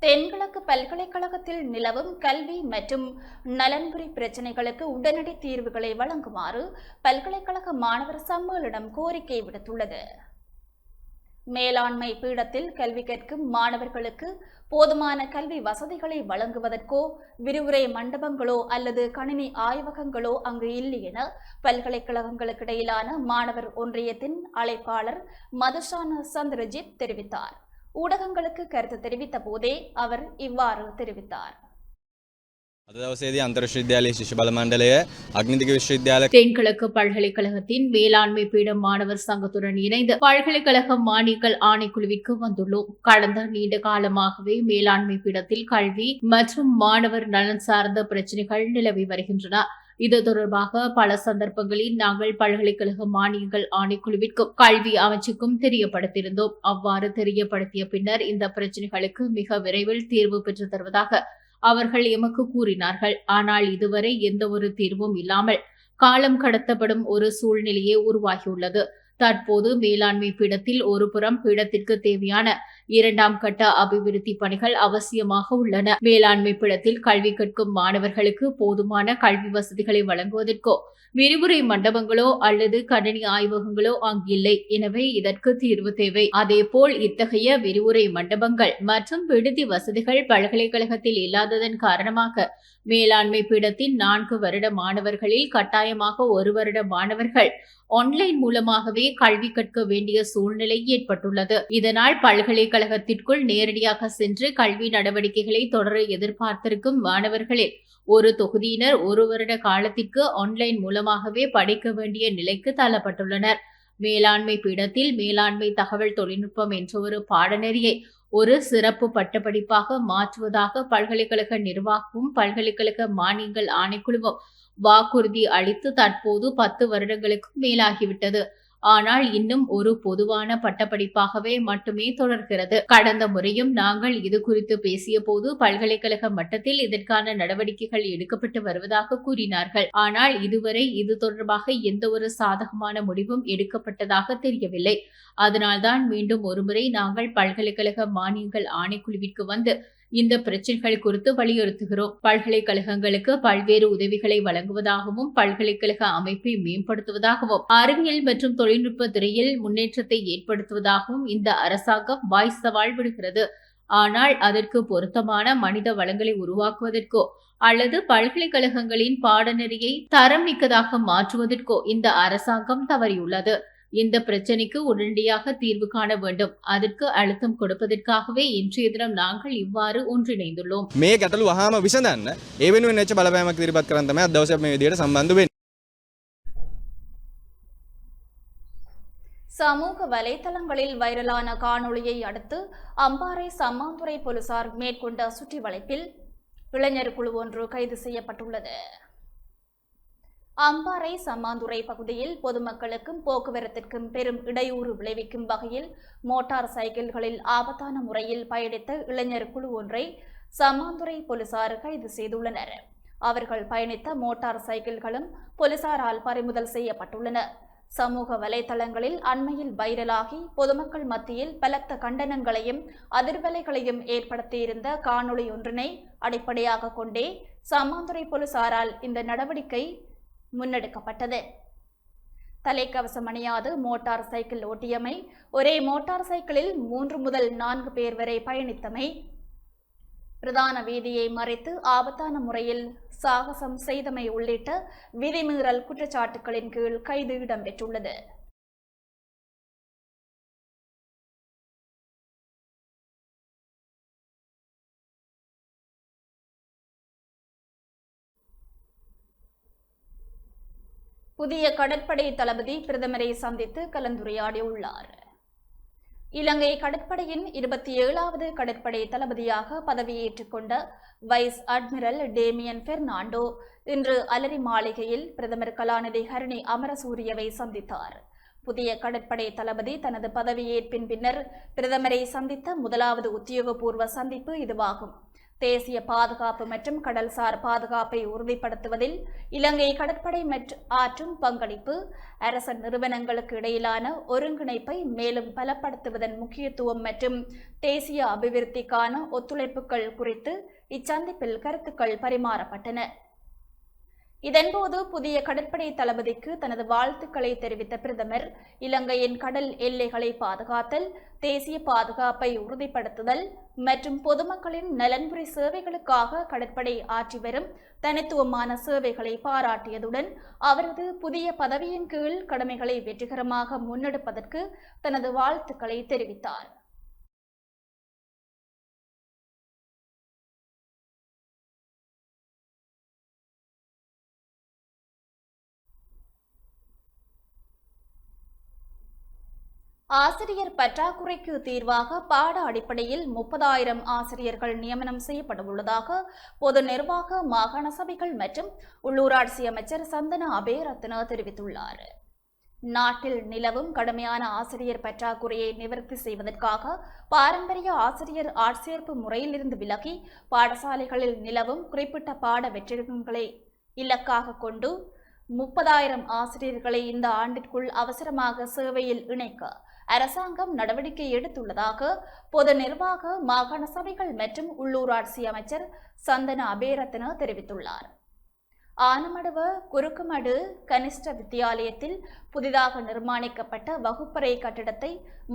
தென்கிழக்கு பல்கலைக்கழகத்தில் நிலவும் கல்வி மற்றும் நலன்புரி பிரச்சினைகளுக்கு உடனடி தீர்வுகளை வழங்குமாறு பல்கலைக்கழக மாணவர் சம்மேளனம் கோரிக்கை விடுத்துள்ளது. மேலாண்மை பீடத்தில் கல்வி கற்கும் மாணவர்களுக்கு போதுமான கல்வி வசதிகளை வழங்குவதற்கோ விரிவுரை மண்டபங்களோ அல்லது கணினி ஆய்வகங்களோ அங்கு இல்லை என பல்கலைக்கழகங்களுக்கிடையிலான மாணவர் ஒன்றியத்தின் அழைப்பாளர் மதுஷான சந்திரஜித் தெரிவித்தார். ஊடகங்களுக்கு கருத்து தெரிவித்த போதே அவர் இவ்வாறு தெரிவித்தார். தென்கிழக்கு பல்கலைக்கழகத்தின் மேலாண்மை பீடம் மாணவர் சங்கத்துடன் இணைந்து பல்கலைக்கழக மானியங்கள் ஆணைக்குழுவிற்கு வந்துள்ளோம். கடந்த நீண்ட காலமாகவே மேலாண்மை பீடத்தில் கல்வி மற்றும் மாணவர் நலன் சார்ந்த பிரச்சினைகள் நிலவி வருகின்றன. இது தொடர்பாக பல சந்தர்ப்பங்களில் நாங்கள் பல்கலைக்கழக மானியங்கள் ஆணைக்குழுவிற்கும் கல்வி அமைச்சுக்கும் தெரியப்படுத்தியிருந்தோம். அவ்வாறு தெரியப்படுத்திய பின்னர் இந்த பிரச்சினைகளுக்கு மிக விரைவில் தீர்வு பெற்று தருவதாக அவர்கள் எமக்கு கூறினார்கள். ஆனால் இதுவரை எந்த ஒரு தீர்வும் இல்லாமல் காலம் கடத்தப்படும் ஒரு சூழ்நிலையே உருவாகியுள்ளது. தற்போது மேலாண்மை பீடத்தில் ஒரு புறம் பீடத்திற்கு தேவையான 2ஆம் கட்ட அபிவிருத்தி பணிகள் அவசியமாக உள்ளன. மேலாண்மை பீடத்தில் கல்வி கற்கும் மாணவர்களுக்கு போதுமான கல்வி வசதிகளை வழங்குவதற்கோ விரிவுரை மண்டபங்களோ அல்லது கணினி ஆய்வகங்களோ அங்கில்லை. எனவே இதற்கு தீர்வு தேவை. அதேபோல் இத்தகைய விரிவுரை மண்டபங்கள் மற்றும் விடுதி வசதிகள் பல்கலைக்கழகத்தில் இல்லாததன் காரணமாக மேலாண்மை பீடத்தின் 4 வருட மாணவர்களில் கட்டாயமாக 1 வருட மாணவர்கள் ஆன்லைன் மூலமாகவே கல்வி கற்க வேண்டிய சூழ்நிலை ஏற்பட்டுள்ளது. இதனால் பல்கலைக்கழகத்திற்குள் நேரடியாக சென்று கல்வி நடவடிக்கைகளை தொடர எதிர்பார்த்திருக்கும் மாணவர்களில் ஒரு தொகுதியினர் 1 வருட காலத்திற்கு ஆன்லைன் மூலமாகவே படிக்க வேண்டிய நிலைக்கு தள்ளப்பட்டுள்ளனர். மேலாண்மை பீடத்தில் மேலாண்மை தகவல் தொழில்நுட்பம் என்ற ஒரு பாடநெறியை ஒரு சிறப்பு பட்டப்படிப்பாக மாற்றுவதாக பல்கலைக்கழக நிர்வாகமும் பல்கலைக்கழக மானியங்கள் ஆணைக்குழுவும் வாக்குறுதி அளித்து தற்போது 10 வருடங்களுக்கு மேலாகிவிட்டது. ஆனால் இன்னும் ஒரு பொதுவான பட்டப்படிப்பாகவே மட்டுமே தொடர்கிறது. கடந்த முறையும் நாங்கள் இது குறித்து பேசிய போது பல்கலைக்கழக மட்டத்தில் இதற்கான நடவடிக்கைகள் எடுக்கப்பட்டு வருவதாக கூறினார்கள். ஆனால் இதுவரை இது தொடர்பாக எந்த ஒரு சாதகமான முடிவும் எடுக்கப்பட்டதாக தெரியவில்லை. அதனால்தான் மீண்டும் ஒருமுறை நாங்கள் பல்கலைக்கழக மானியங்கள் ஆணைக்குழுவிற்கு வந்து இந்த பிரச்சனைகள் குறித்து வலியுறுத்துகிறோம். பல்கலைக்கழகங்களுக்கு பல்வேறு உதவிகளை வழங்குவதாகவும் பல்கலைக்கழக அமைப்பை மேம்படுத்துவதாகவும் அறிவியல் மற்றும் தொழில்நுட்ப துறையில் முன்னேற்றத்தை ஏற்படுத்துவதாகவும் இந்த அரசாங்கம் வாய் சவால் விடுகிறது. ஆனால் அதற்கு பொருத்தமான மனித வளங்களை உருவாக்குவதற்கோ அல்லது பல்கலைக்கழகங்களின் பாடநெறியை தரம் மிக்கதாக மாற்றுவதற்கோ இந்த அரசாங்கம் தவறியுள்ளது. இந்த பிரச்சனைக்கு உடனடியாக தீர்வு காண வேண்டும். அதற்கு அழுத்தம் கொடுப்பதற்காகவே இன்றைய தினம் நாங்கள் இவ்வாறு ஒன்றிணைந்துள்ளோம். මේ ගැටලු වහාම විසඳන්න ඒ වෙනුවෙන් වෙච්ච බලපෑමක් ඉදිරිපත් කරන් තමයි අද දවසේ මේ විදියට සම්බන්ධ වෙන්නේ. சமூக வலைதளங்களில் வைரலான காணொளியை அடுத்து அம்பாறை சம்மாந்துறை போலீசார் மேற்கொண்ட சுற்றி வளைப்பில் இளைஞர் குழு ஒன்று கைது செய்யப்பட்டுள்ளது. அம்பாறை சம்மாந்துறை பகுதியில் பொதுமக்களுக்கும் போக்குவரத்திற்கும் பெரும் இடையூறு விளைவிக்கும் வகையில் மோட்டார் சைக்கிள்களில் ஆபத்தான முறையில் பயணித்த இளைஞர் குழு ஒன்றை சம்மாந்துறை போலீசார் கைது செய்துள்ளனர். அவர்கள் பயணித்த மோட்டார் சைக்கிள்களும் போலீசாரால் பறிமுதல் செய்யப்பட்டுள்ளன. சமூக வலைதளங்களில் அண்மையில் வைரலாகி பொதுமக்கள் மத்தியில் பலத்த கண்டனங்களையும் அதிர்வலைகளையும் ஏற்படுத்தியிருந்த காணொளி ஒன்றினை அடிப்படையாக கொண்டே சம்மாந்துறை போலீசாரால் இந்த நடவடிக்கை முன்னெடுக்கப்பட்டது. தலைக்கவசம் அணியாது மோட்டார் சைக்கிள் ஓட்டியமை, ஒரே மோட்டார் சைக்கிளில் 3 முதல் 4 பேர் வரை பயணித்தமை, பிரதான வீதியை மறைத்து ஆபத்தான முறையில் சாகசம் செய்தமை உள்ளிட்ட விதிமீறல் குற்றச்சாட்டுகளின் கீழ் கைது இடம்பெற்றுள்ளது. புதிய கடற்படை தளபதி பிரதமரை சந்தித்து கலந்துரையாடியுள்ளார். இலங்கை கடற்படையின் 27வது கடற்படை தளபதியாக பதவியேற்றுக் கொண்ட வைஸ் அட்மிரல் டேமியன் பெர்னாண்டோ இன்று அலரி மாளிகையில் பிரதமர் கலாநிதி ஹரணி அமரசூரியவை சந்தித்தார். புதிய கடற்படை தளபதி தனது பதவியேற்பின் பின்னர் பிரதமரை சந்தித்த முதலாவது உத்தியோகபூர்வ சந்திப்பு இதுவாகும். தேசிய பாதுகாப்பு மற்றும் கடல்சார் பாதுகாப்பை உறுதிப்படுத்துவதில் இலங்கை கடற்படை ஆற்றும் பங்களிப்பு, அரச நிறுவனங்களுக்கு இடையிலான ஒருங்கிணைப்பை மேலும் பலப்படுத்துவதன் முக்கியத்துவம் மற்றும் தேசிய அபிவிருத்திக்கான ஒத்துழைப்புகள் குறித்து இச்சந்திப்பில் கருத்துக்கள் பரிமாறப்பட்டன. இதன்போது புதிய கடற்படை தளபதிக்கு தனது வாழ்த்துக்களை தெரிவித்த பிரதமர், இலங்கையின் கடல் எல்லைகளை பாதுகாத்தல், தேசிய பாதுகாப்பை உறுதிப்படுத்துதல் மற்றும் பொதுமக்களின் நலன்புரி சேவைகளுக்காக கடற்படை ஆற்றி வரும் தனித்துவமான சேவைகளை பாராட்டியதுடன் அவரது புதிய பதவியின் கீழ் கடமைகளை வெற்றிகரமாக முன்னெடுப்பதற்கு தனது வாழ்த்துக்களை தெரிவித்தார். ஆசிரியர் பற்றாக்குறைக்கு தீர்வாக பாட அடிப்படையில் 30,000 ஆசிரியர்கள் நியமனம் செய்யப்படவுள்ளதாக பொது நிர்வாக மாகாண சபைகள் மற்றும் உள்ளூராட்சி அமைச்சர் சந்தன அபேரத்ன தெரிவித்துள்ளார். நாட்டில் நிலவும் கடுமையான ஆசிரியர் பற்றாக்குறையை நிவர்த்தி செய்வதற்காக பாரம்பரிய ஆசிரியர் ஆட்சேர்ப்பு முறையிலிருந்து விலகி பாடசாலைகளில் நிலவும் குறிப்பிட்ட பாட வெற்றிடங்களை இலக்காக கொண்டு 30,000 ஆசிரியர்களை இந்த ஆண்டிற்குள் அவசரமாக சேவையில் இணைக்க அரசாங்கம் நடவடிக்கை எடுத்துள்ளதாக பொது நிர்வாக மாகாண சபைகள் மற்றும் உள்ளூராட்சி அமைச்சர் சந்தன அபேரத்ன தெரிவித்துள்ளார். ஆனமடுவ குறுக்குமடு கனிஷ்ட வித்தியாலயத்தில் புதிதாக நிர்மாணிக்கப்பட்ட வகுப்பறை கட்டிடத்தை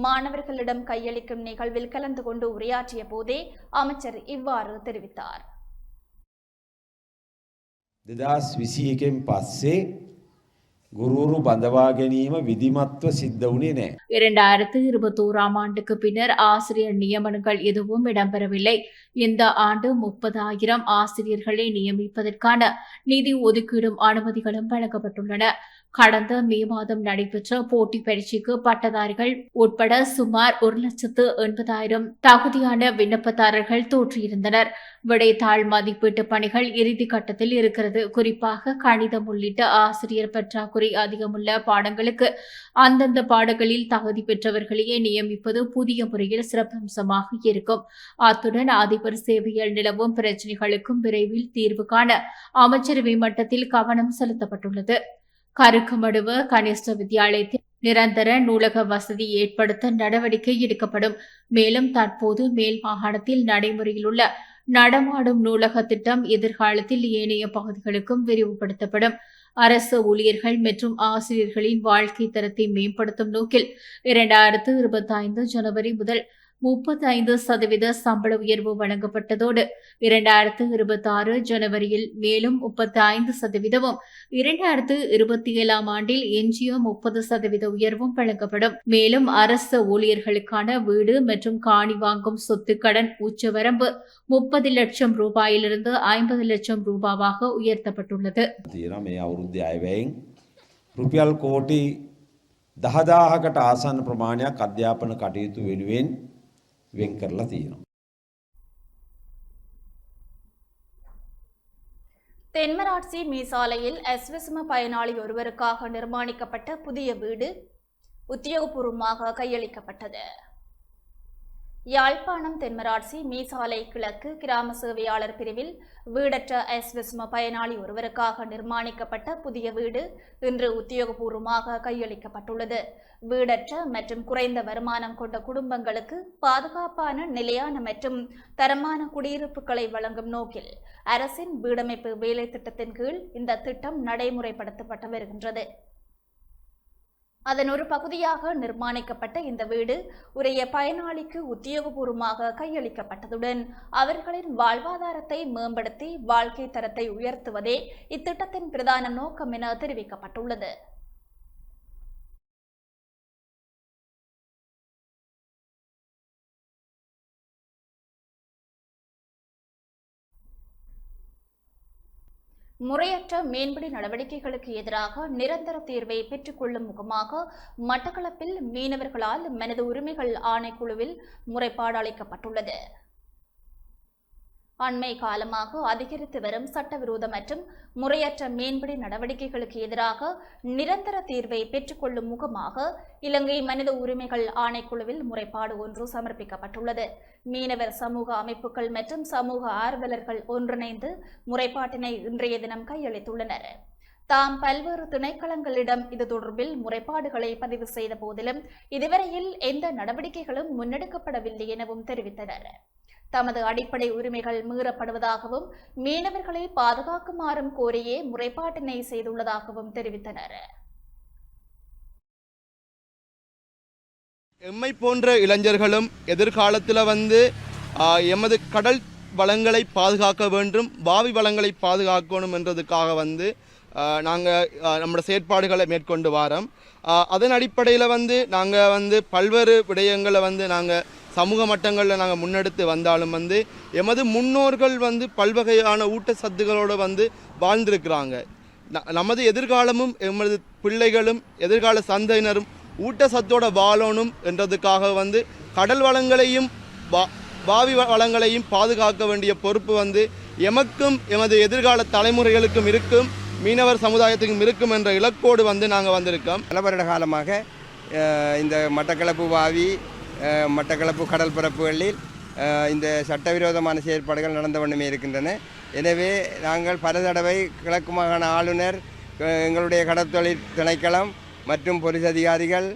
மாணவர்களிடம் கையளிக்கும் நிகழ்வில் கலந்து கொண்டு உரையாற்றிய போதே அமைச்சர் இவ்வாறு தெரிவித்தார். 2021 පස්සේ ගුරුවරු බඳවා ගැනීම විධිමත්ව සිද්ධ වුණේ නැහැ. 2021 ஆண்டுக்கு பின்னர் ஆசிரியர் நியமனங்கள் எதுவும் இடம்பெறவில்லை. இந்த ஆண்டு 30,000 ஆசிரியர்களை நியமிப்பதற்கான நிதி ஒதுக்கீடும் அனுமதிகளும் வழங்கப்பட்டுள்ளன. கடந்த மே மாதம் நடைபெற்ற போட்டி பரீட்சைக்கு பட்டதாரிகள் உட்பட சுமார் 1,80,000 தகுதியான விண்ணப்பதாரர்கள் தோற்றியிருந்தனர். விடைத்தாள் மதிப்பீட்டு பணிகள் இறுதி கட்டத்தில் இருக்கிறது. குறிப்பாக கணிதம் உள்ளிட்ட ஆசிரியர் பற்றாக்குறை அதிகமுள்ள பாடங்களுக்கு அந்தந்த பாடங்களில் தகுதி பெற்றவர்களையே நியமிப்பது புதிய முறையில் சிறப்பம்சமாக இருக்கும். அத்துடன் அதிபர் சேவையில் நிலவும் பிரச்சினைகளுக்கும் விரைவில் தீர்வு காண அமைச்சரவை மட்டத்தில் கவனம் செலுத்தப்பட்டுள்ளது. கருக்கமடுவ கனிஷ்ட வித்தியாலயத்தில் நிரந்தர நூலக வசதி ஏற்படுத்த நடவடிக்கை எடுக்கப்படும். மேலும் தற்போது மேல் மாகாணத்தில் நடைமுறையில் உள்ள நடமாடும் நூலக திட்டம் எதிர்காலத்தில் ஏனைய பகுதிகளுக்கும் விரிவுபடுத்தப்படும். அரசு ஊழியர்கள் மற்றும் ஆசிரியர்களின் வாழ்க்கை தரத்தை மேம்படுத்தும் நோக்கில் 2025 ஜனவரி முதல் 35% சம்பள உயர்வு வழங்கப்பட்டதோடு 2026 ஜனவரியில் மேலும் 35%, 2027 ஆண்டில் எஞ்சிய 30% உயர்வும் வழங்கப்படும். மேலும் அரசு ஊழியர்களுக்கான வீடு மற்றும் காணி வாங்கும் சொத்து கடன் உச்சவரம்பு 30 லட்சம் ரூபாயிலிருந்து 50 லட்சம் ரூபாவாக உயர்த்தப்பட்டுள்ளது. රුපියල් කෝටි 10,000කට ආසන්න ප්‍රමාණයක් අධ්‍යාපන කටයුතු වෙනුවෙන් වෙන් කරලා තියෙනවා. தென்மராட்சி மீசாலையில் எஸ்விஸ்ம பயனாளி ஒருவருக்காக நிர்மாணிக்கப்பட்ட புதிய வீடு உத்தியோகபூர்வமாக கையளிக்கப்பட்டது. யாழ்ப்பாணம் தென்மராட்சி மீசாலை கிழக்கு கிராம சேவையாளர் பிரிவில் வீடற்ற எஸ்விஸ்ம பயனாளி ஒருவருக்காக நிர்மாணிக்கப்பட்ட புதிய வீடு இன்று உத்தியோகபூர்வமாக கையளிக்கப்பட்டுள்ளது. வீடற்ற மற்றும் குறைந்த வருமானம் கொண்ட குடும்பங்களுக்கு பாதுகாப்பான, நிலையான மற்றும் தரமான குடியிருப்புகளை வழங்கும் நோக்கில் அரசின் வீடமைப்பு வேலை திட்டத்தின் கீழ் இந்த திட்டம் நடைமுறைப்படுத்தப்பட்டு வருகின்றது. அதன் ஒரு பகுதியாக நிர்மாணிக்கப்பட்ட இந்த வீடு உரிய பயனாளிக்கு உத்தியோகபூர்வமாக கையளிக்கப்பட்டதுடன் அவர்களின் வாழ்வாதாரத்தை மேம்படுத்தி வாழ்க்கை தரத்தை உயர்த்துவதே இத்திட்டத்தின் பிரதான நோக்கம் என தெரிவிக்கப்பட்டுள்ளது. முறையற்ற மீன்பிடி நடவடிக்கைகளுக்கு எதிராக நிரந்தர தீர்வை பெற்றுக்கொள்ளும் முகமாக மட்டக்களப்பில் மீனவர்களால் மனித உரிமைகள் ஆணைக்குழுவில் முறைப்பாடு அளிக்கப்பட்டுள்ளது. அண்மை காலமாக அதிகரித்து வரும் சட்டவிரோத மற்றும் முறையற்ற மீன்பிடி நடவடிக்கைகளுக்கு எதிராக நிரந்தர தீர்வை பெற்றுக்கொள்ளும் முகமாக இலங்கை மனித உரிமைகள் ஆணைக்குழுவில் முறைப்பாடு ஒன்று சமர்ப்பிக்கப்பட்டுள்ளது. மீனவர் சமூக அமைப்புகள் மற்றும் சமூக ஆர்வலர்கள் ஒன்றிணைந்து முறைப்பாட்டினை இன்றைய தினம் கையளித்துள்ளனர். தாம் பல்வேறு திணைக்களங்களிடம் இது தொடர்பில் முறைப்பாடுகளை பதிவு செய்த போதிலும் இதுவரையில் எந்த நடவடிக்கைகளும் முன்னெடுக்கப்படவில்லை எனவும் தெரிவித்தனர். தமது அடிப்படை உரிமைகள் மீறப்படுவதாகவும் மீனவர்களை பாதுகாக்குமாறும் கோரியே முறைப்பாட்டினை செய்துள்ளதாகவும் தெரிவித்தனர். எம்மை போன்ற இளைஞர்களும் எதிர்காலத்தில் எமது கடல் வளங்களை பாதுகாக்க வேண்டும், பாவி வளங்களை பாதுகாக்கணும் என்றதுக்காக நாங்கள் நம்மளோட செயற்பாடுகளை மேற்கொண்டு வாரோம். அதன் அடிப்படையில் நாங்கள் பல்வேறு விடயங்களை நாங்கள் சமூக மட்டங்களில் நாங்கள் முன்னெடுத்து வந்தாலும் எமது முன்னோர்கள் பல்வகையான ஊட்டச்சத்துகளோடு வாழ்ந்திருக்கிறாங்க. நமது எதிர்காலமும் எமது பிள்ளைகளும் எதிர்கால சந்தையினரும் ஊட்டச்சத்தோட வாழணும் என்றதுக்காக கடல் வளங்களையும் பாவி வளங்களையும் பாதுகாக்க வேண்டிய பொறுப்பு எமக்கும் எமது எதிர்கால தலைமுறைகளுக்கும் இருக்கும், மீனவர் சமுதாயத்துக்கும் இருக்கும் என்ற இலக்கோடு நாங்கள் வந்திருக்கோம். பல வருட காலமாக இந்த மட்டக்களப்பு வாவி மட்டக்களப்பு கடல் பரப்புகளில் இந்த சட்டவிரோதமான செயற்பாடுகள் நடந்த வண்ணமே இருக்கின்றன. எனவே நாங்கள் பல தடவை கிழக்கு மாகாண ஆளுநர், எங்களுடைய கடற்தொழில் திணைக்களம் மற்றும் போலீஸ் அதிகாரிகள்,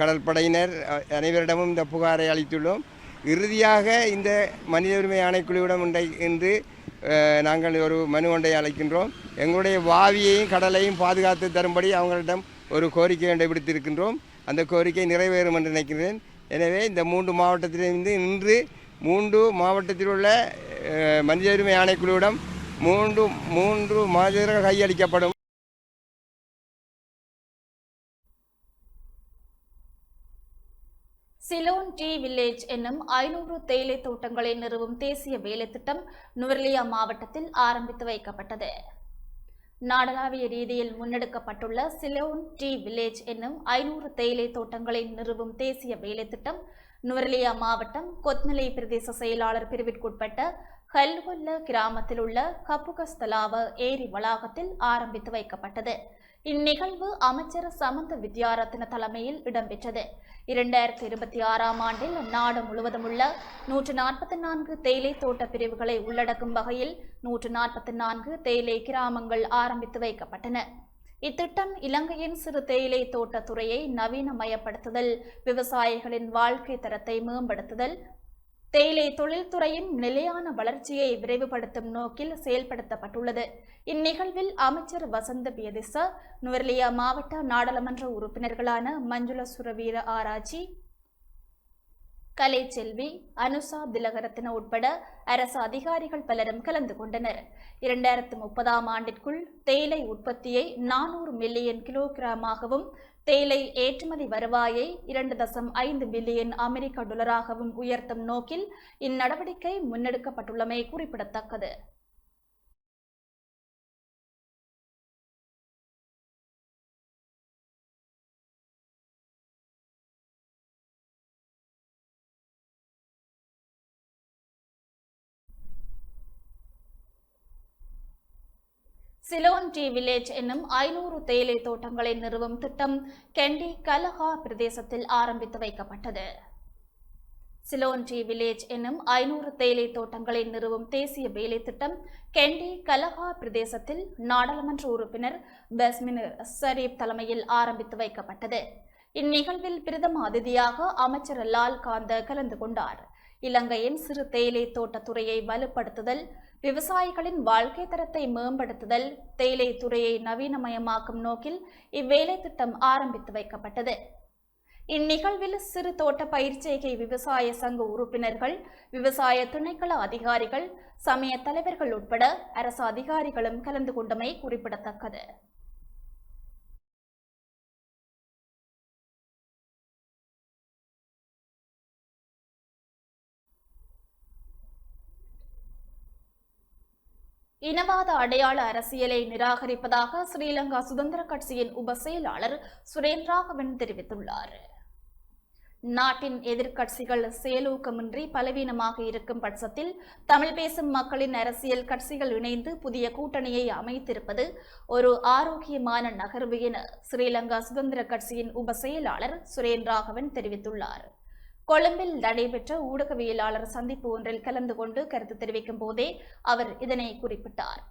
கடற்படையினர் அனைவரிடமும் இந்த புகாரை அளித்துள்ளோம். இறுதியாக இந்த மனித உரிமை ஆணைக்குழுவிடம் இன்று நாங்கள் ஒரு மனு ஒன்றை அளிக்கின்றோம். எங்களுடைய வாவியையும் கடலையும் பாதுகாத்து தரும்படி அவங்களிடம் ஒரு கோரிக்கை ஒன்றை விடுத்திருக்கின்றோம். அந்த கோரிக்கை நிறைவேறும் என்று நினைக்கிறேன். எனவே இந்த 3 மாவட்டத்திலிருந்து இன்று 3 மாவட்டத்தில் உள்ள மனித உரிமை ஆணைக்குழுவிடம் 3 மனிதர்கள் கையளிக்கப்படும். சிலோன் டி வில்லேஜ் என்னும் 500 தேயிலை தோட்டங்களை நிறுவும் தேசிய வேலை திட்டம் நுவரெலியா மாவட்டத்தில் ஆரம்பித்து வைக்கப்பட்டது. நாடளாவிய ரீதியில் முன்னெடுக்கப்பட்டுள்ள சிலோன் டி வில்லேஜ் என்னும் 500 தேயிலை தோட்டங்களை நிறுவும் தேசிய வேலை திட்டம் நுவரெலியா மாவட்டம் கொத்மலை பிரதேச செயலாளர் பிரிவிற்குட்பட்ட கல்வொல்ல கிராமத்தில் உள்ள கப்புகஸ்தலாவ ஏரி வளாகத்தில் ஆரம்பித்து வைக்கப்பட்டது. இந்நிகழ்வு அமைச்சர் சமந்த வித்யாரத்ன தலைமையில் இடம்பெற்றது. 2026ஆம் ஆண்டில் நாடு முழுவதும் உள்ள 144 தேயிலை தோட்ட பிரிவுகளை உள்ளடக்கும் வகையில் 144 தேயிலை கிராமங்கள் ஆரம்பித்து வைக்கப்பட்டன. இத்திட்டம் இலங்கையின் சிறு தேயிலை தோட்ட துறையை நவீனமயப்படுத்துதல், விவசாயிகளின் வாழ்க்கை தரத்தை மேம்படுத்துதல், தேயிலை தொழில்துறையின் நிலையான வளர்ச்சியை விரைவுபடுத்தும் நோக்கில் செயல்படுத்தப்பட்டுள்ளது. இந்நிகழ்வில் அமைச்சர் வசந்த பியதிச, நுவரெலியா மாவட்ட நாடாளுமன்ற உறுப்பினர்களான மஞ்சுள சுரவீர ஆராய்ச்சி, கலைச்செல்வி, அனுசா திலகரத்ன உட்பட அரசு அதிகாரிகள் பலரும் கலந்து கொண்டனர். 2030ஆம் ஆண்டிற்குள் தேயிலை உற்பத்தியை 400 மில்லியன் கிலோகிராமாகவும் தேயிலை ஏற்றுமதி வருவாயை 2.5 பில்லியன் அமெரிக்க டாலராகவும் உயர்த்தும் நோக்கில் இந்நடவடிக்கை முன்னெடுக்கப்பட்டுள்ளமை குறிப்பிடத்தக்கது. சிலோன் டி வில்லேஜ் என்னும் 500 தேயிலை தோட்டங்களை நிறுவும் திட்டம் கெண்டி கலஹா பிரதேசத்தில் ஆரம்பித்து வைக்கப்பட்டது. சிலோன் டி வில்லேஜ் என்னும் 500 தேயிலை தோட்டங்களை நிறுவும் தேசிய வேலை திட்டம் கெண்டி கலஹா பிரதேசத்தில் நாடாளுமன்ற உறுப்பினர் பஸ்மின் ஷரீப் தலைமையில் ஆரம்பித்து வைக்கப்பட்டது. இந்நிகழ்வில் பிரதம அதிதியாக அமைச்சர் லால் காந்த கலந்து கொண்டார். இலங்கையின் சிறு தேயிலை தோட்ட துறையை வலுப்படுத்துதல், விவசாயிகளின் வாழ்க்கை தரத்தை மேம்படுத்துதல், தேயிலை துறையை நவீனமயமாக்கும் நோக்கில் இவ்வேலை திட்டம் ஆரம்பித்து வைக்கப்பட்டது. இந்நிகழ்வில் சிறு தோட்ட பயிர்ச்செய்கை விவசாய சங்க உறுப்பினர்கள், விவசாய திணைக்கள அதிகாரிகள், சமய தலைவர்கள் உட்பட அரசு அதிகாரிகளும் கலந்து கொண்டமை குறிப்பிடத்தக்கது. இனவாத அடையாள அரசியலை நிராகரிப்பதாக ஸ்ரீலங்கா சுதந்திர கட்சியின் உப செயலாளர் சுரேந்திராகவன் தெரிவித்துள்ளார். நாட்டின் எதிர்க்கட்சிகள் செயலூக்கமின்றி பலவீனமாக இருக்கும் பட்சத்தில் தமிழ் பேசும் மக்களின் அரசியல் கட்சிகள் இணைந்து புதிய கூட்டணியை அமைத்திருப்பது ஒரு ஆரோக்கியமான நகர்வு என ஸ்ரீலங்கா சுதந்திர கட்சியின் உப செயலாளர் சுரேந்திராகவன் தெரிவித்துள்ளார். கொழும்பில் நடைபெற்ற ஊடகவியலாளர் சந்திப்பு ஒன்றில் கலந்து கொண்டு கருத்து தெரிவிக்கும் போதே அவர் இதனை குறிப்பிட்டார்.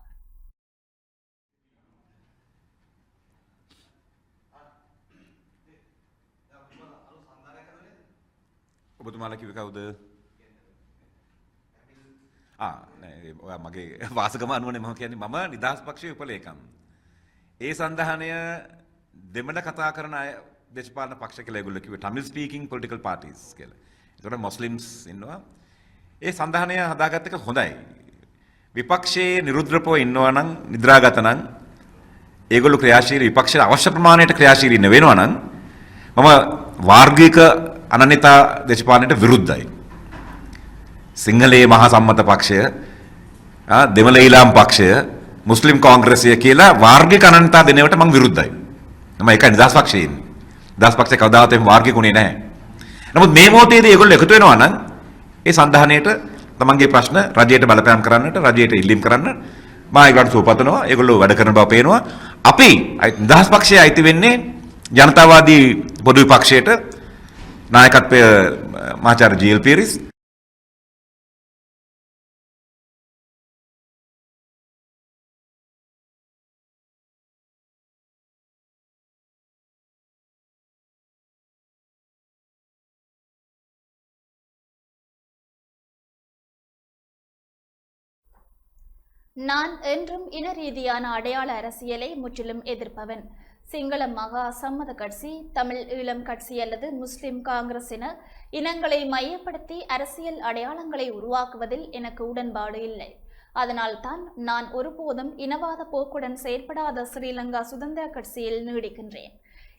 ඔබතුමාලා කිව්වේ කවුද? මගේ වාසගම අනුවනේ මම කියන්නේ මම නිදහස් පක්ෂයේ උපලේකම්. ඒ සන්ධානය දෙමළ කතා කරන අය දේශපාලන පක්ෂ කියලා ඒගොල්ලෝ කිව්වේ Tamil speaking political parties කියලා. ඒකට මුස්ලිම්ස් ඉන්නවා. ඒ සන්ධානය හදාගත්ත එක හොඳයි. විපක්ෂයේ නිරුද්‍රපව ඉන්නවා නම් නිද්‍රාගත නම් ඒගොල්ලෝ ක්‍රියාශීලී විපක්ෂයේ අවශ්‍ය ප්‍රමාණයට ක්‍රියාශීලී වෙනවා නම් මම වාර්ගික අනන්‍යතා දේශපාලනයට විරුද්ධයි. සිංහලයේ මහා සම්මත පක්ෂය, දෙමළ ඊළාම් පක්ෂය, මුස්ලිම් කොංග්‍රසය කියලා වාර්ගික අනන්‍යතා දෙනවට මම විරුද්ධයි. මම ඒකයි නිදහස් පක්ෂයේ ඉන්නේ. නිදහස් පක්ෂය කවදාවත් එහෙම වාර්ගිකුනේ නැහැ. නමුත් මේ මොහොතේදී ඒගොල්ලෝ එකතු වෙනවා නම් ඒ සන්ධානයට තමන්ගේ ප්‍රශ්න රජයට බලපෑම් කරන්නට, රජයට ඉල්ලීම් කරන්න මම ඒගොල්ලන්ට සුවපතනවා. ඒගොල්ලෝ වැඩ කරන බව පේනවා. අපි නිදහස් පක්ෂයේ අයිති වෙන්නේ ජනතාවාදී පොදු විපක්ෂයට නායකත්වය මහාචාර්ය ජී.එල්. පීරිස් நான் என்றும் இன ரீதியான அடையாள அரசியலை முற்றிலும் எதிர்ப்பவன். சிங்கள மகா சம்மத கட்சி, தமிழ் ஈழம் கட்சி அல்லது முஸ்லிம் காங்கிரஸ் என இனங்களை மையப்படுத்தி அரசியல் அடையாளங்களை உருவாக்குவதில் எனக்கு உடன்பாடு இல்லை. அதனால்தான் நான் ஒருபோதும் இனவாத போக்குடன் செயற்படாத ஸ்ரீலங்கா சுதந்திர கட்சியில் நீடிக்கின்றேன்.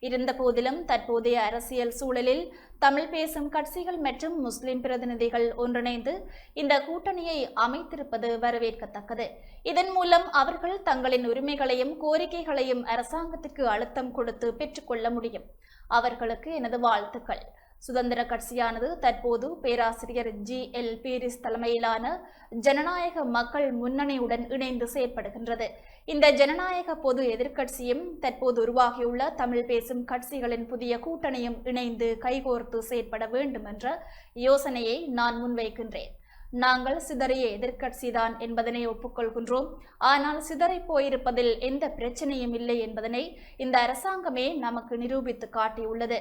இருந்த போதிலும் தற்போதைய அரசியல் சூழலில் தமிழ் பேசும் கட்சிகள் மற்றும் முஸ்லிம் பிரதிநிதிகள் ஒன்றிணைந்து இந்த கூட்டணியை அமைத்திருப்பது வரவேற்கத்தக்கது. இதன் மூலம் அவர்கள் தங்களின் உரிமைகளையும் கோரிக்கைகளையும் அரசாங்கத்திற்கு அழுத்தம் கொடுத்து பெற்றுக்கொள்ள முடியும். அவர்களுக்கு எனது வாழ்த்துக்கள். சுதந்திர கட்சியானது தற்போது பேராசிரியர் ஜி.எல். பீரிஸ் தலைமையிலான ஜனநாயக மக்கள் முன்னணியுடன் இணைந்து செயற்படுகின்றது. இந்த ஜனநாயக பொது எதிர்க்கட்சியும் தற்போது உருவாகியுள்ள தமிழ் பேசும் கட்சிகளின் புதிய கூட்டணியும் இணைந்து கைகோர்த்து செயற்பட வேண்டும் என்ற யோசனையை நான் முன்வைக்கின்றேன். நாங்கள் சிதறிய எதிர்க்கட்சிதான் என்பதனை ஒப்புக்கொள்கின்றோம். ஆனால் சிதறி போயிருப்பதில் எந்த பிரச்சனையும் இல்லை என்பதனை இந்த அரசாங்கமே நமக்கு நிரூபித்து காட்டியுள்ளது.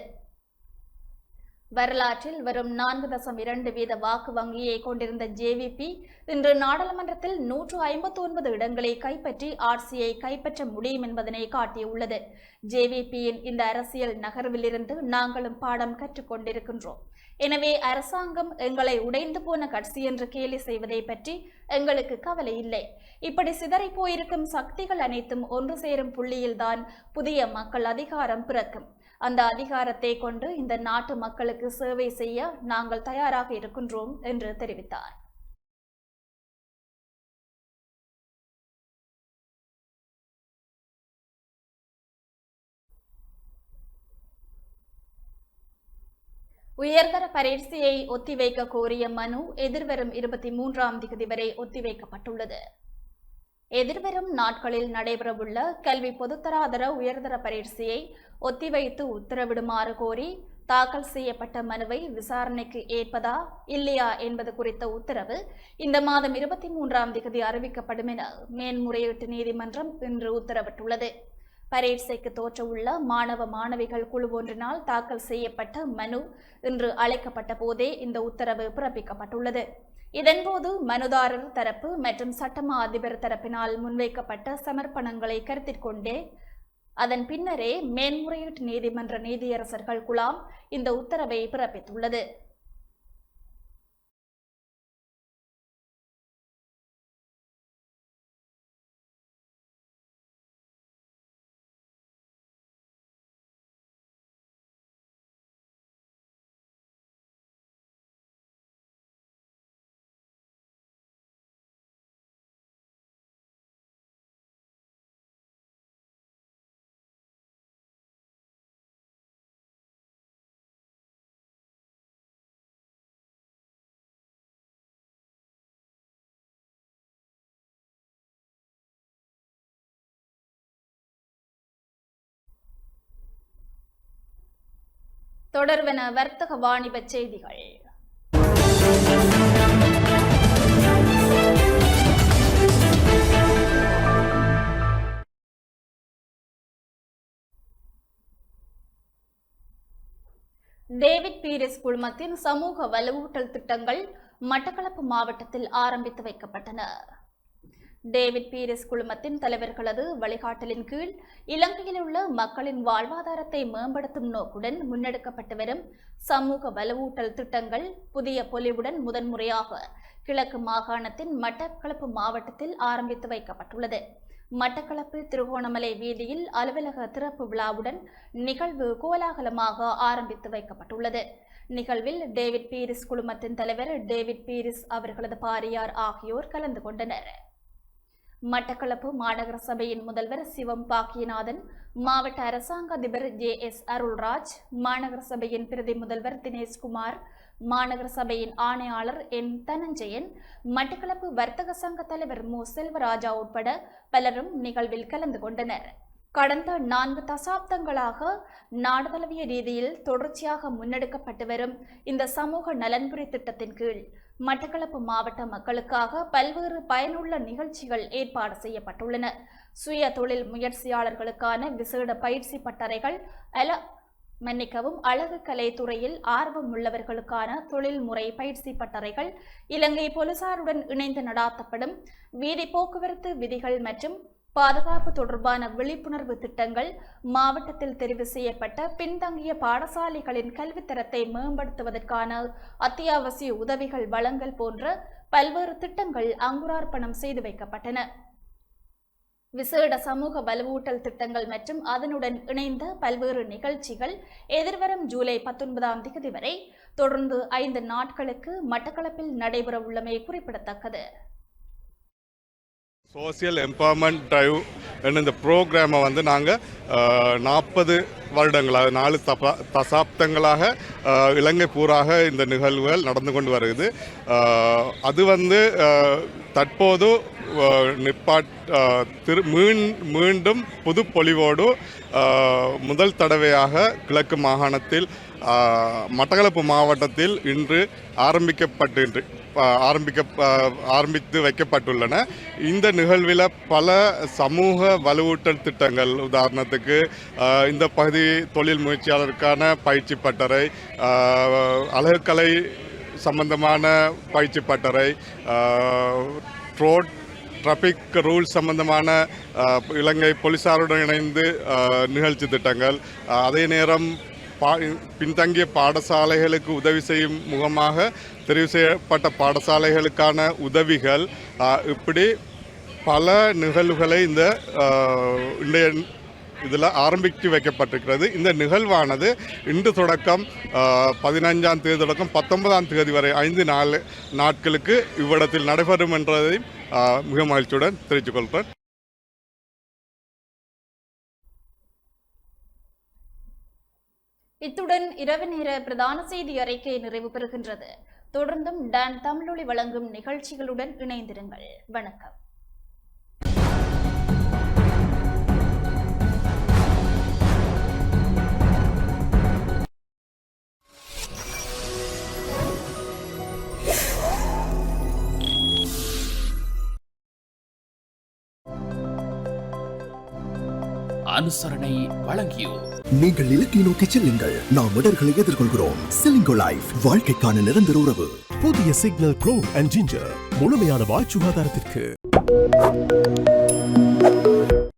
வரலாற்றில் வரும் 4.2% வாக்கு வங்கியை கொண்டிருந்த ஜேவிபி இன்று நாடாளுமன்றத்தில் 159 இடங்களை கைப்பற்றி ஆட்சியை கைப்பற்ற முடியும் என்பதனை காட்டியுள்ளது. ஜேவிபியின் இந்த அரசியல் நகர்விலிருந்து நாங்களும் பாடம் கற்றுக்கொண்டிருக்கின்றோம். எனவே அரசாங்கம் எங்களை உடைந்து போன கட்சி என்று கேலி செய்வதை பற்றி எங்களுக்கு கவலை இல்லை. இப்படி சிதறி போயிருக்கும் சக்திகள் அனைத்தும் ஒன்று சேரும் புள்ளியில்தான் புதிய மக்கள் அதிகாரம் பிறக்கும். அந்த அதிகாரத்தை கொண்டு இந்த நாட்டு மக்களுக்கு சேவை செய்ய நாங்கள் தயாராக இருக்கின்றோம் என்று தெரிவித்தார். உயர்தர பரீட்சையை ஒத்திவைக்க கோரிய மனு எதிர்வரும் 23ஆம் தேதி வரை ஒத்திவைக்கப்பட்டுள்ளது. எதிர்வரும் நாட்களில் நடைபெறவுள்ள கல்வி பொதுத்தராதர உயர்தர பரீட்சையை ஒத்திவைத்து உத்தரவிடுமாறு கோரி தாக்கல் செய்யப்பட்ட மனுவை விசாரணைக்கு ஏற்பதா இல்லையா என்பது குறித்த உத்தரவு இந்த மாதம் 23ஆம் தேதி அறிவிக்கப்படும் என மேன்முறையீட்டு நீதிமன்றம் இன்று உத்தரவிட்டுள்ளது. பரீட்சைக்கு தோற்றவுள்ள மாணவ மாணவிகள் குழு ஒன்றினால் தாக்கல் செய்யப்பட்ட மனு இன்று அழைக்கப்பட்ட போதே இந்த உத்தரவு பிறப்பிக்கப்பட்டுள்ளது. இதன்போது மனுதாரர் தரப்பு மற்றும் சட்டமா அதிபர் தரப்பினால் முன்வைக்கப்பட்ட சமர்ப்பணங்களை கருத்தில் கொண்டே அதன் பின்னரே மேன்முறையீட்டு நீதிமன்ற நீதியரசர்கள் குழாம் இந்த உத்தரவை பிறப்பித்துள்ளது. தொடர்வன வர்த்தக வாணிப செய்திகள். டேவிட் பீரிஸ் குழுமத்தின் சமூக வலுவூட்டல் திட்டங்கள் மட்டக்களப்பு மாவட்டத்தில் ஆரம்பித்து வைக்கப்பட்டன. டேவிட் பீரிஸ் குழுமத்தின் தலைவர்களது வழிகாட்டலின் கீழ் இலங்கையில் உள்ள மக்களின் வாழ்வாதாரத்தை மேம்படுத்தும் நோக்குடன் முன்னெடுக்கப்பட்டு வரும் சமூக வலுவூட்டல் திட்டங்கள் புதிய பொலிவுடன் முதன்முறையாக கிழக்கு மாகாணத்தின் மட்டக்களப்பு மாவட்டத்தில் ஆரம்பித்து வைக்கப்பட்டுள்ளது. மட்டக்களப்பு திருகோணமலை வீதியில் அலுவலக திறப்பு விழாவுடன் நிகழ்வு கோலாகலமாக ஆரம்பித்து வைக்கப்பட்டுள்ளது. நிகழ்வில் டேவிட் பீரிஸ் குழுமத்தின் தலைவர் டேவிட் பீரிஸ் அவர்களது பாரியார் ஆகியோர் கலந்து கொண்டனர். மட்டக்களப்பு மாநகர சபையின் முதல்வர் சிவம் பாக்கியநாதன், மாவட்ட அரசாங்க அதிபர் JS அருள்ராஜ், மாநகர சபையின் பிரதி முதல்வர் தினேஷ்குமார், மாநகர சபையின் ஆணையாளர் N தனஞ்சயன், மட்டக்களப்பு வர்த்தக சங்க தலைவர் மு செல்வராஜா உட்பட பலரும் நிகழ்வில் கலந்து கொண்டனர். கடந்த 4 தசாப்தங்களாக நாடு தழுவிய ரீதியில் தொடர்ச்சியாக முன்னெடுக்கப்பட்டு வரும் இந்த சமூக நலன்புரி திட்டத்தின் கீழ் மட்டக்களப்பு மாவட்ட மக்களுக்காக பல்வேறு பயனுள்ள நிகழ்ச்சிகள் ஏற்பாடு செய்யப்பட்டுள்ளன. சுய தொழில் முயற்சியாளர்களுக்கான விசேட பயிற்சி பட்டறைகள், அழகு கலை துறையில் ஆர்வம் உள்ளவர்களுக்கான தொழில்முறை பயிற்சி பட்டறைகள், இலங்கை போலீசாருடன் இணைந்து நடாத்தப்படும் வீதி போக்குவரத்து விதிகள் மற்றும் பாதுகாப்பு தொடர்பான விழிப்புணர்வு திட்டங்கள், மாவட்டத்தில் தெரிவு செய்யப்பட்ட பின்தங்கிய பாடசாலைகளின் கல்வித்தரத்தை மேம்படுத்துவதற்கான அத்தியாவசிய உதவிகள் வழங்கல் போன்ற பல்வேறு திட்டங்கள் அங்குரார்ப்பணம் செய்து வைக்கப்பட்டன. விசேட சமூக வலுவூட்டல் திட்டங்கள் மற்றும் அதனுடன் இணைந்த பல்வேறு நிகழ்ச்சிகள் எதிர்வரும் ஜூலை 19ஆம் தேதி வரை தொடர்ந்து 5 நாட்களுக்கு மட்டக்களப்பில் நடைபெற உள்ளமை குறிப்பிடத்தக்கது. சோசியல் எம்பவர்மெண்ட் டிரைவ் இந்த ப்ரோக்ராமை வந்து நாங்கள் 40 வருடங்களாக 4 தசாப்தங்களாக இலங்கை பூராக இந்த நிகழ்வுகள் நடந்து கொண்டு வருகிறது. அது வந்து தற்போது மீண்டும் புது பொலிவோடு முதல் தடவையாக கிழக்கு மாகாணத்தில் மட்டக்களப்பு மாவட்டத்தில் இன்று ஆரம்பித்து வைக்கப்பட்டுள்ளன. இந்த நிகழ்வில் பல சமூக வலுவூட்டல் திட்டங்கள், உதாரணத்துக்கு இந்த பகுதி தொழில் முயற்சியாளருக்கான பயிற்சி பட்டறை, அழகுக்கலை சம்பந்தமான பயிற்சி பட்டறை, ரோட் டிராஃபிக் ரூல் சம்பந்தமான இலங்கை போலீசாருடன் இணைந்து நிகழ்ச்சி திட்டங்கள், அதே நேரம் பின்தங்கிய பாடசாலைகளுக்கு உதவி செய்யும் முகமாக தெரிவு செய்யப்பட்ட பாடசாலைகளுக்கான உதவிகள், இப்படி பல நிகழ்வுகளை இந்த இதில் ஆரம்பித்து வைக்கப்பட்டிருக்கிறது. இந்த நிகழ்வானது இன்று தொடக்கம் 15ஆம் தேதி தொடக்கம் 19ஆம் தேதி வரை 5 நாட்களுக்கு இவ்விடத்தில் நடைபெறும் என்றதை மிக மகிழ்ச்சியுடன் தெரிவித்துக் கொள்கிறேன். இத்துடன் இரவு நேர பிரதான செய்தி அறிக்கை நிறைவு பெறுகின்றது. தொடர்ந்தும் டான் தமிழொலி வழங்கும் நிகழ்ச்சிகளுடன் இணைந்திருங்கள். வணக்கம். அனுசரணை வழங்கியோர். நீங்கள் இலக்கை நோக்கி செல்லுங்கள், நாம் இடர்களை எதிர்கொள்கிறோம். செலிங்கோ லைஃப், வாழ்க்கைக்கான நிரந்தர உறவு. புதிய சிக்னல் ப்ரோ அண்ட் ஜிஞ்சர், முழுமையான வாய் சுகாதாரத்திற்கு.